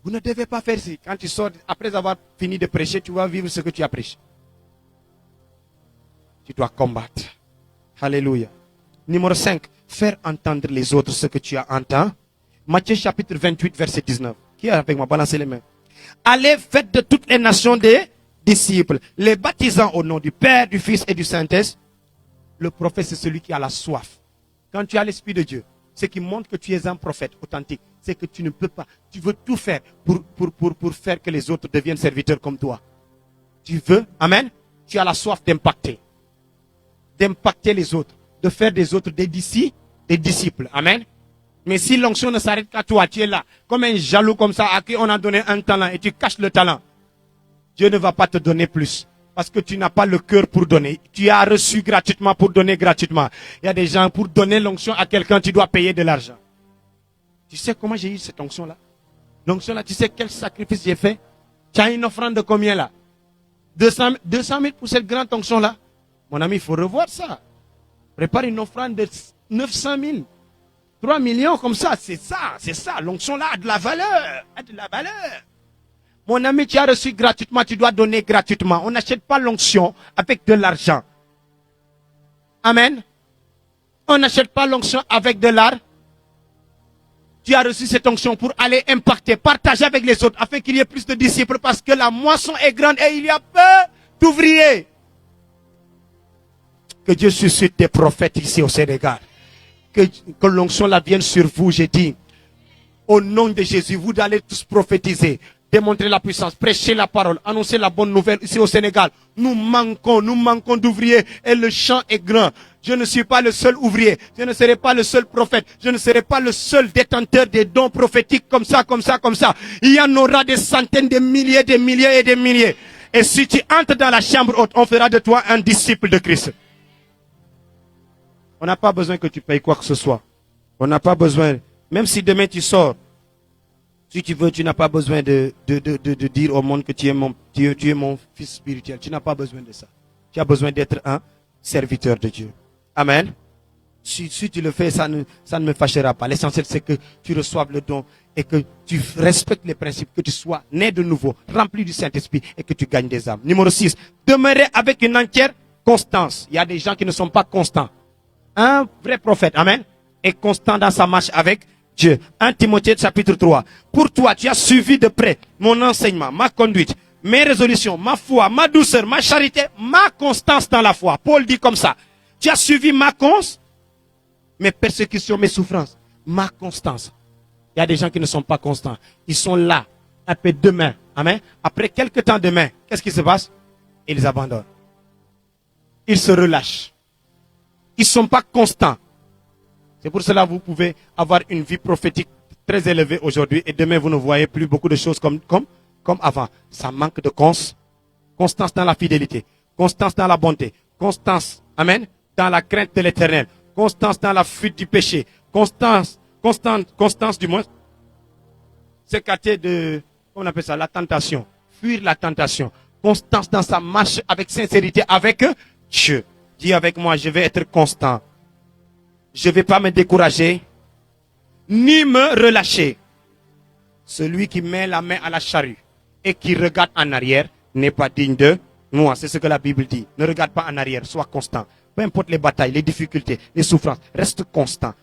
vous ne devez pas faire ça. Quand tu sors, après avoir fini de prêcher, tu vas vivre ce que tu as prêché. Tu dois combattre. Alléluia. Numéro 5. Faire entendre les autres ce que tu as entendu. Matthieu chapitre 28, verset 19. Qui est avec moi? Balancez les mains. Allez, faites de toutes les nations des disciples, les baptisant au nom du Père, du Fils et du Saint-Esprit. Le prophète, c'est celui qui a la soif. Quand tu as l'Esprit de Dieu, ce qui montre que tu es un prophète authentique, c'est que tu ne peux pas, tu veux tout faire pour faire que les autres deviennent serviteurs comme toi. Tu veux, amen, tu as la soif d'impacter les autres, de faire des autres des disciples, amen. Mais si l'onction ne s'arrête qu'à toi, tu es là, comme un jaloux comme ça, à qui on a donné un talent et tu caches le talent, Dieu ne va pas te donner plus. Parce que tu n'as pas le cœur pour donner. Tu as reçu gratuitement pour donner gratuitement. Il y a des gens, pour donner l'onction à quelqu'un, tu dois payer de l'argent. Tu sais comment j'ai eu cette onction-là? L'onction-là, tu sais quel sacrifice j'ai fait? Tu as une offrande de combien là? 200 000 pour cette grande onction-là? Mon ami, il faut revoir ça. Prépare une offrande de 900 000. 3 millions comme ça, c'est ça. L'onction-là a de la valeur. Mon ami, tu as reçu gratuitement, tu dois donner gratuitement. On n'achète pas l'onction avec de l'argent. Amen. On n'achète pas l'onction avec de l'argent. Tu as reçu cette onction pour aller impacter, partager avec les autres, afin qu'il y ait plus de disciples, parce que la moisson est grande et il y a peu d'ouvriers. Que Dieu suscite des prophètes ici au Sénégal. Que l'onction la vienne sur vous, j'ai dit. Au nom de Jésus, vous allez tous prophétiser, démontrer la puissance, prêcher la parole, annoncer la bonne nouvelle ici au Sénégal. Nous manquons d'ouvriers et le champ est grand. Je ne suis pas le seul ouvrier, je ne serai pas le seul prophète, je ne serai pas le seul détenteur des dons prophétiques comme ça. Il y en aura des centaines, des milliers et des milliers. Et si tu entres dans la chambre haute, on fera de toi un disciple de Christ. On n'a pas besoin que tu payes quoi que ce soit. On n'a pas besoin, même si demain tu sors, si tu veux, tu n'as pas besoin de dire au monde que tu es mon fils spirituel. Tu n'as pas besoin de ça. Tu as besoin d'être un serviteur de Dieu. Amen. Si tu le fais, ça ne me fâchera pas. L'essentiel, c'est que tu reçoives le don et que tu respectes les principes, que tu sois né de nouveau, rempli du Saint-Esprit et que tu gagnes des âmes. Numéro 6. Demeurer avec une entière constance. Il y a des gens qui ne sont pas constants. Un vrai prophète, amen, est constant dans sa marche avec Dieu. 1 Timothée chapitre 3. Pour toi, tu as suivi de près mon enseignement, ma conduite, mes résolutions, ma foi, ma douceur, ma charité, ma constance dans la foi. Paul dit comme ça. Tu as suivi mes persécutions, mes souffrances, ma constance. Il y a des gens qui ne sont pas constants. Ils sont là, un peu demain. Amen. Après quelques temps demain, qu'est-ce qui se passe? Ils abandonnent. Ils se relâchent. Ils ne sont pas constants. C'est pour cela que vous pouvez avoir une vie prophétique très élevée aujourd'hui et demain vous ne voyez plus beaucoup de choses comme avant. Ça manque de constance dans la fidélité, constance dans la bonté, constance Amen. Dans la crainte de l'Éternel. Constance dans la fuite du péché. Constance du moins. S'écarter de, comment on appelle ça, la tentation. Fuir la tentation. Constance dans sa marche avec sincérité avec Dieu. Dis avec moi, je vais être constant. Je ne vais pas me décourager, ni me relâcher. Celui qui met la main à la charrue et qui regarde en arrière n'est pas digne de moi. C'est ce que la Bible dit. Ne regarde pas en arrière, sois constant. Peu importe les batailles, les difficultés, les souffrances, reste constant.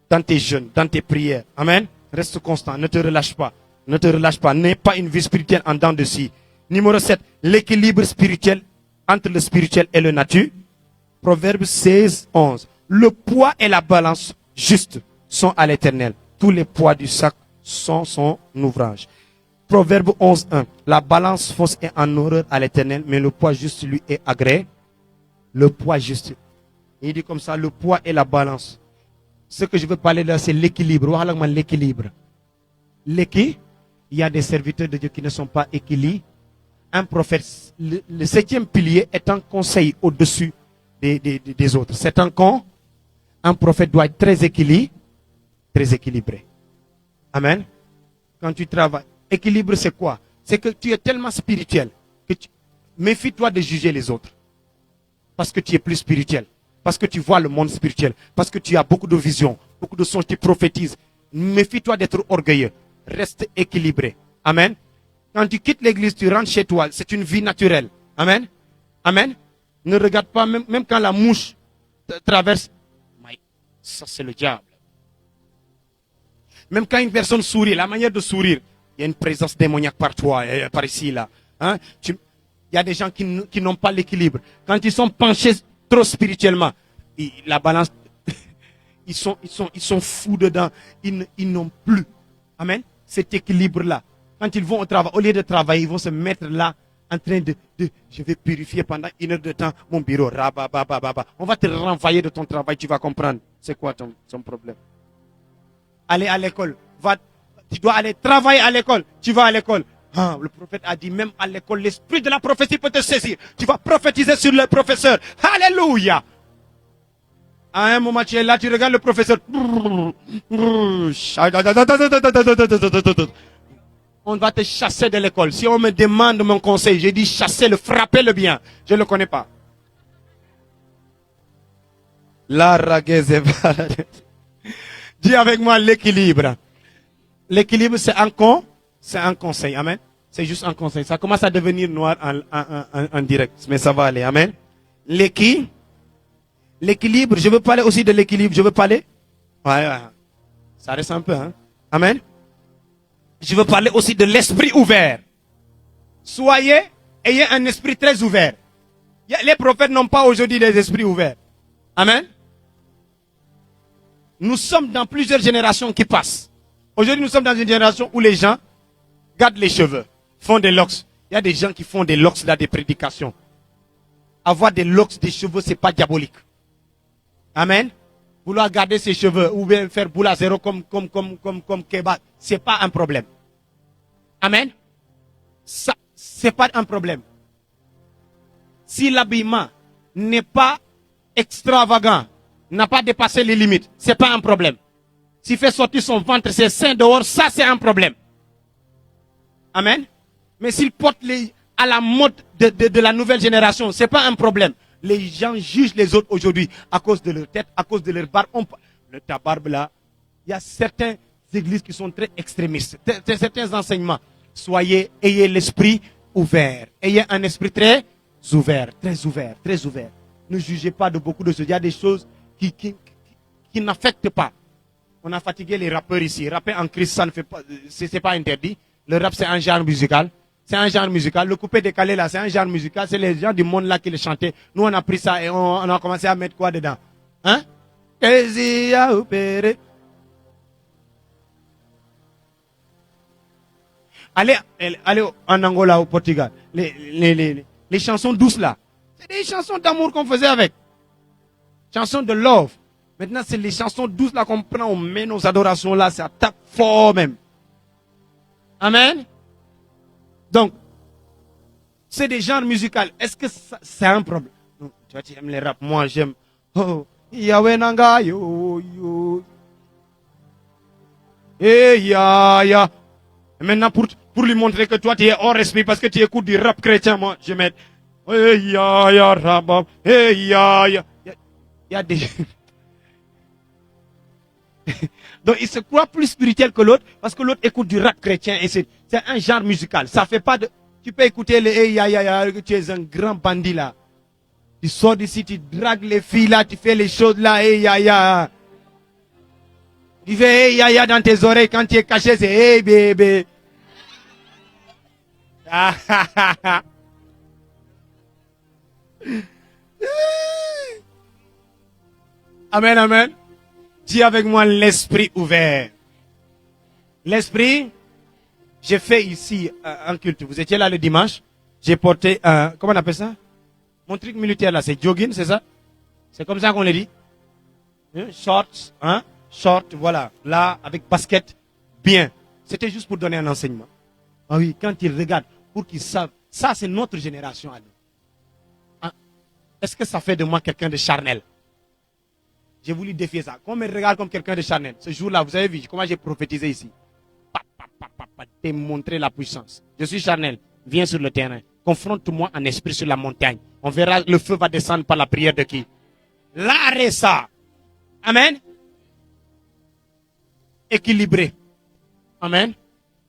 Dans tes jeûnes, dans tes prières. Amen. Reste constant, ne te relâche pas. Ne te relâche pas. N'aie pas une vie spirituelle en dents de scie. Numéro 7, l'équilibre spirituel entre le spirituel et le naturel. Proverbe 16, 11. Le poids et la balance juste sont à l'Éternel. Tous les poids du sac sont son ouvrage. Proverbe 11, 1. La balance fausse est en horreur à l'Éternel, mais le poids juste lui est agréé. Le poids juste. Il dit comme ça, le poids et la balance. Ce que je veux parler là, c'est l'équilibre. Voilà l'équilibre. L'équilibre. Il y a des serviteurs de Dieu qui ne sont pas équilibrés. Un prophète, le septième pilier est un conseil au-dessus des autres. C'est un prophète doit être très équilibré. Amen. Quand tu travailles, équilibre c'est quoi? C'est que tu es tellement spirituel que méfie-toi de juger les autres. Parce que tu es plus spirituel. Parce que tu vois le monde spirituel. Parce que tu as beaucoup de visions, beaucoup de songes, tu prophétises. Méfie-toi d'être orgueilleux. Reste équilibré. Amen. Quand tu quittes l'église, tu rentres chez toi. C'est une vie naturelle. Amen. Amen. Ne regarde pas, même quand la mouche traverse. Ça, c'est le diable. Même quand une personne sourit, la manière de sourire, il y a une présence démoniaque par toi, par ici, là. Hein? Il y a des gens qui n'ont pas l'équilibre. Quand ils sont penchés trop spirituellement, la balance, ils sont fous dedans. Ils n'ont plus. Amen. Cet équilibre-là. Quand ils vont au travail, au lieu de travailler, ils vont se mettre là en train de je vais purifier pendant 1 heure de temps mon bureau. On va te renvoyer de ton travail, tu vas comprendre. C'est quoi ton problème? Aller à l'école. Tu dois aller travailler à l'école. Tu vas à l'école. Ah, le prophète a dit, même à l'école, l'esprit de la prophétie peut te saisir. Tu vas prophétiser sur le professeur. Alléluia. À un moment, tu es là, tu regardes le professeur. On va te chasser de l'école. Si on me demande mon conseil, j'ai dit chasser-le, frappez-le bien. Je ne le connais pas. La ragueze. Dis avec moi l'équilibre. L'équilibre, c'est un conseil. Amen. C'est juste un conseil. Ça commence à devenir noir en direct. Mais ça va aller. Amen. L'équilibre. Je veux parler aussi de l'équilibre. Je veux parler. Ouais. Ça reste un peu. Hein. Amen. Je veux parler aussi de l'esprit ouvert. Ayez un esprit très ouvert. Les prophètes n'ont pas aujourd'hui des esprits ouverts. Amen. Nous sommes dans plusieurs générations qui passent. Aujourd'hui, nous sommes dans une génération où les gens gardent les cheveux, font des locks. Il y a des gens qui font des locks dans des prédications. Avoir des locks, des cheveux, c'est pas diabolique. Amen. Vouloir garder ses cheveux ou bien faire boule à zéro comme Keba, c'est pas un problème. Amen. Ça, c'est pas un problème. Si l'habillement n'est pas extravagant, n'a pas dépassé les limites, c'est pas un problème. S'il fait sortir son ventre, ses seins dehors, ça c'est un problème. Amen. Mais s'il porte à la mode de la nouvelle génération, c'est pas un problème. Les gens jugent les autres aujourd'hui à cause de leur tête, à cause de leur barbe. Ta barbe là, il y a certaines églises qui sont très extrémistes. Certains enseignements. Ayez l'esprit ouvert. Ayez un esprit très ouvert, très ouvert, très ouvert. Ne jugez pas de beaucoup de choses. Il y a des choses qui n'affectent pas. On a fatigué les rappeurs ici. Rapper en Christ, ça ne fait pas, c'est pas interdit. Le rap, c'est un genre musical. C'est un genre musical. Le coupé décalé là, c'est un genre musical. C'est les gens du monde là qui le chantaient. Nous, on a pris ça et on a commencé à mettre quoi dedans? Hein? Allez en Angola, au Portugal. Les chansons douces là. C'est des chansons d'amour qu'on faisait avec. Chansons de love. Maintenant, c'est les chansons douces là qu'on prend, on met nos adorations là, ça tape fort même. Amen. Donc, c'est des genres musicaux. Est-ce que c'est un problème? Non, Toi, tu aimes les rap. Moi, j'aime. Oh, Yahweh Nanga, yo, yo. Eh, ya, ya. Et maintenant, pour lui montrer que toi, tu es hors esprit parce que tu écoutes du rap chrétien, moi, je mets. Eh, ya, ya, rabab. Eh, ya, ya. Il y a des. Donc, il se croit plus spirituel que l'autre parce que l'autre écoute du rap chrétien et c'est un genre musical. Ça fait pas de. Tu peux écouter les eh, ya, ya, ya, tu es un grand bandit là. Tu sors d'ici, tu dragues les filles là, tu fais les choses là, eh, ya, ya. Tu fais hey, ya, ya dans tes oreilles quand tu es caché, c'est hey bébé. Amen, amen. Dis avec moi l'esprit ouvert. L'esprit, j'ai fait ici un culte. Vous étiez là le dimanche. J'ai porté un, comment on appelle ça? Mon truc militaire là, c'est jogging, c'est ça? C'est comme ça qu'on le dit? Shorts, hein? Short, voilà. Là, avec basket, bien. C'était juste pour donner un enseignement. Ah oui, quand ils regardent, pour qu'ils savent, ça c'est notre génération à nous. Hein? Est-ce que ça fait de moi quelqu'un de charnel? J'ai voulu défier ça. Qu'on me regarde comme quelqu'un de charnel. Ce jour-là, vous avez vu comment j'ai prophétisé ici. Démontrer la puissance. Je suis charnel. Viens sur le terrain. Confronte-moi en esprit sur la montagne. On verra, le feu va descendre par la prière de qui? L'arrêt. Amen. Équilibré. Amen.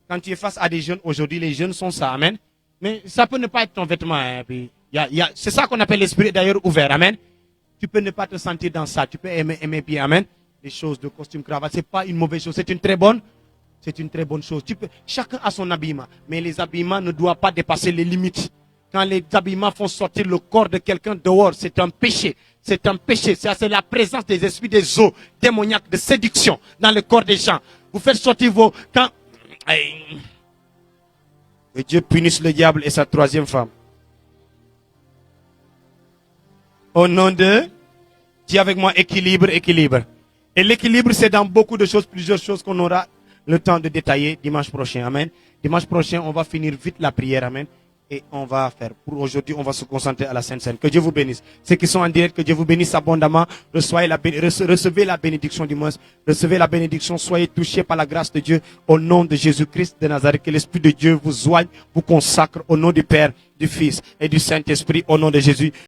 Quand tu es face à des jeunes, aujourd'hui, les jeunes sont ça. Amen. Mais ça peut ne pas être ton vêtement. Hein, c'est ça qu'on appelle l'esprit d'ailleurs ouvert. Amen. Tu peux ne pas te sentir dans ça. Tu peux aimer bien. Amen. Les choses de costume, cravate, c'est pas une mauvaise chose. C'est une très bonne chose. Chacun a son habillement. Mais les habillements ne doivent pas dépasser les limites. Quand les habillements font sortir le corps de quelqu'un dehors, c'est un péché. C'est un péché. C'est la présence des esprits des eaux démoniaques de séduction dans le corps des gens. Vous faites sortir vos... Que Dieu punisse le diable et sa troisième femme. Au nom de... Dis avec moi équilibre. Et l'équilibre, c'est dans beaucoup de choses, plusieurs choses qu'on aura le temps de détailler dimanche prochain. Amen. Dimanche prochain, on va finir vite la prière. Amen. Et on va faire. Pour aujourd'hui, on va se concentrer à la Sainte Seine. Que Dieu vous bénisse. Ceux qui sont en direct, que Dieu vous bénisse abondamment. Recevez la bénédiction du moins. Recevez la bénédiction. Soyez touchés par la grâce de Dieu. Au nom de Jésus-Christ de Nazareth. Que l'Esprit de Dieu vous soigne, vous consacre. Au nom du Père, du Fils et du Saint-Esprit. Au nom de Jésus.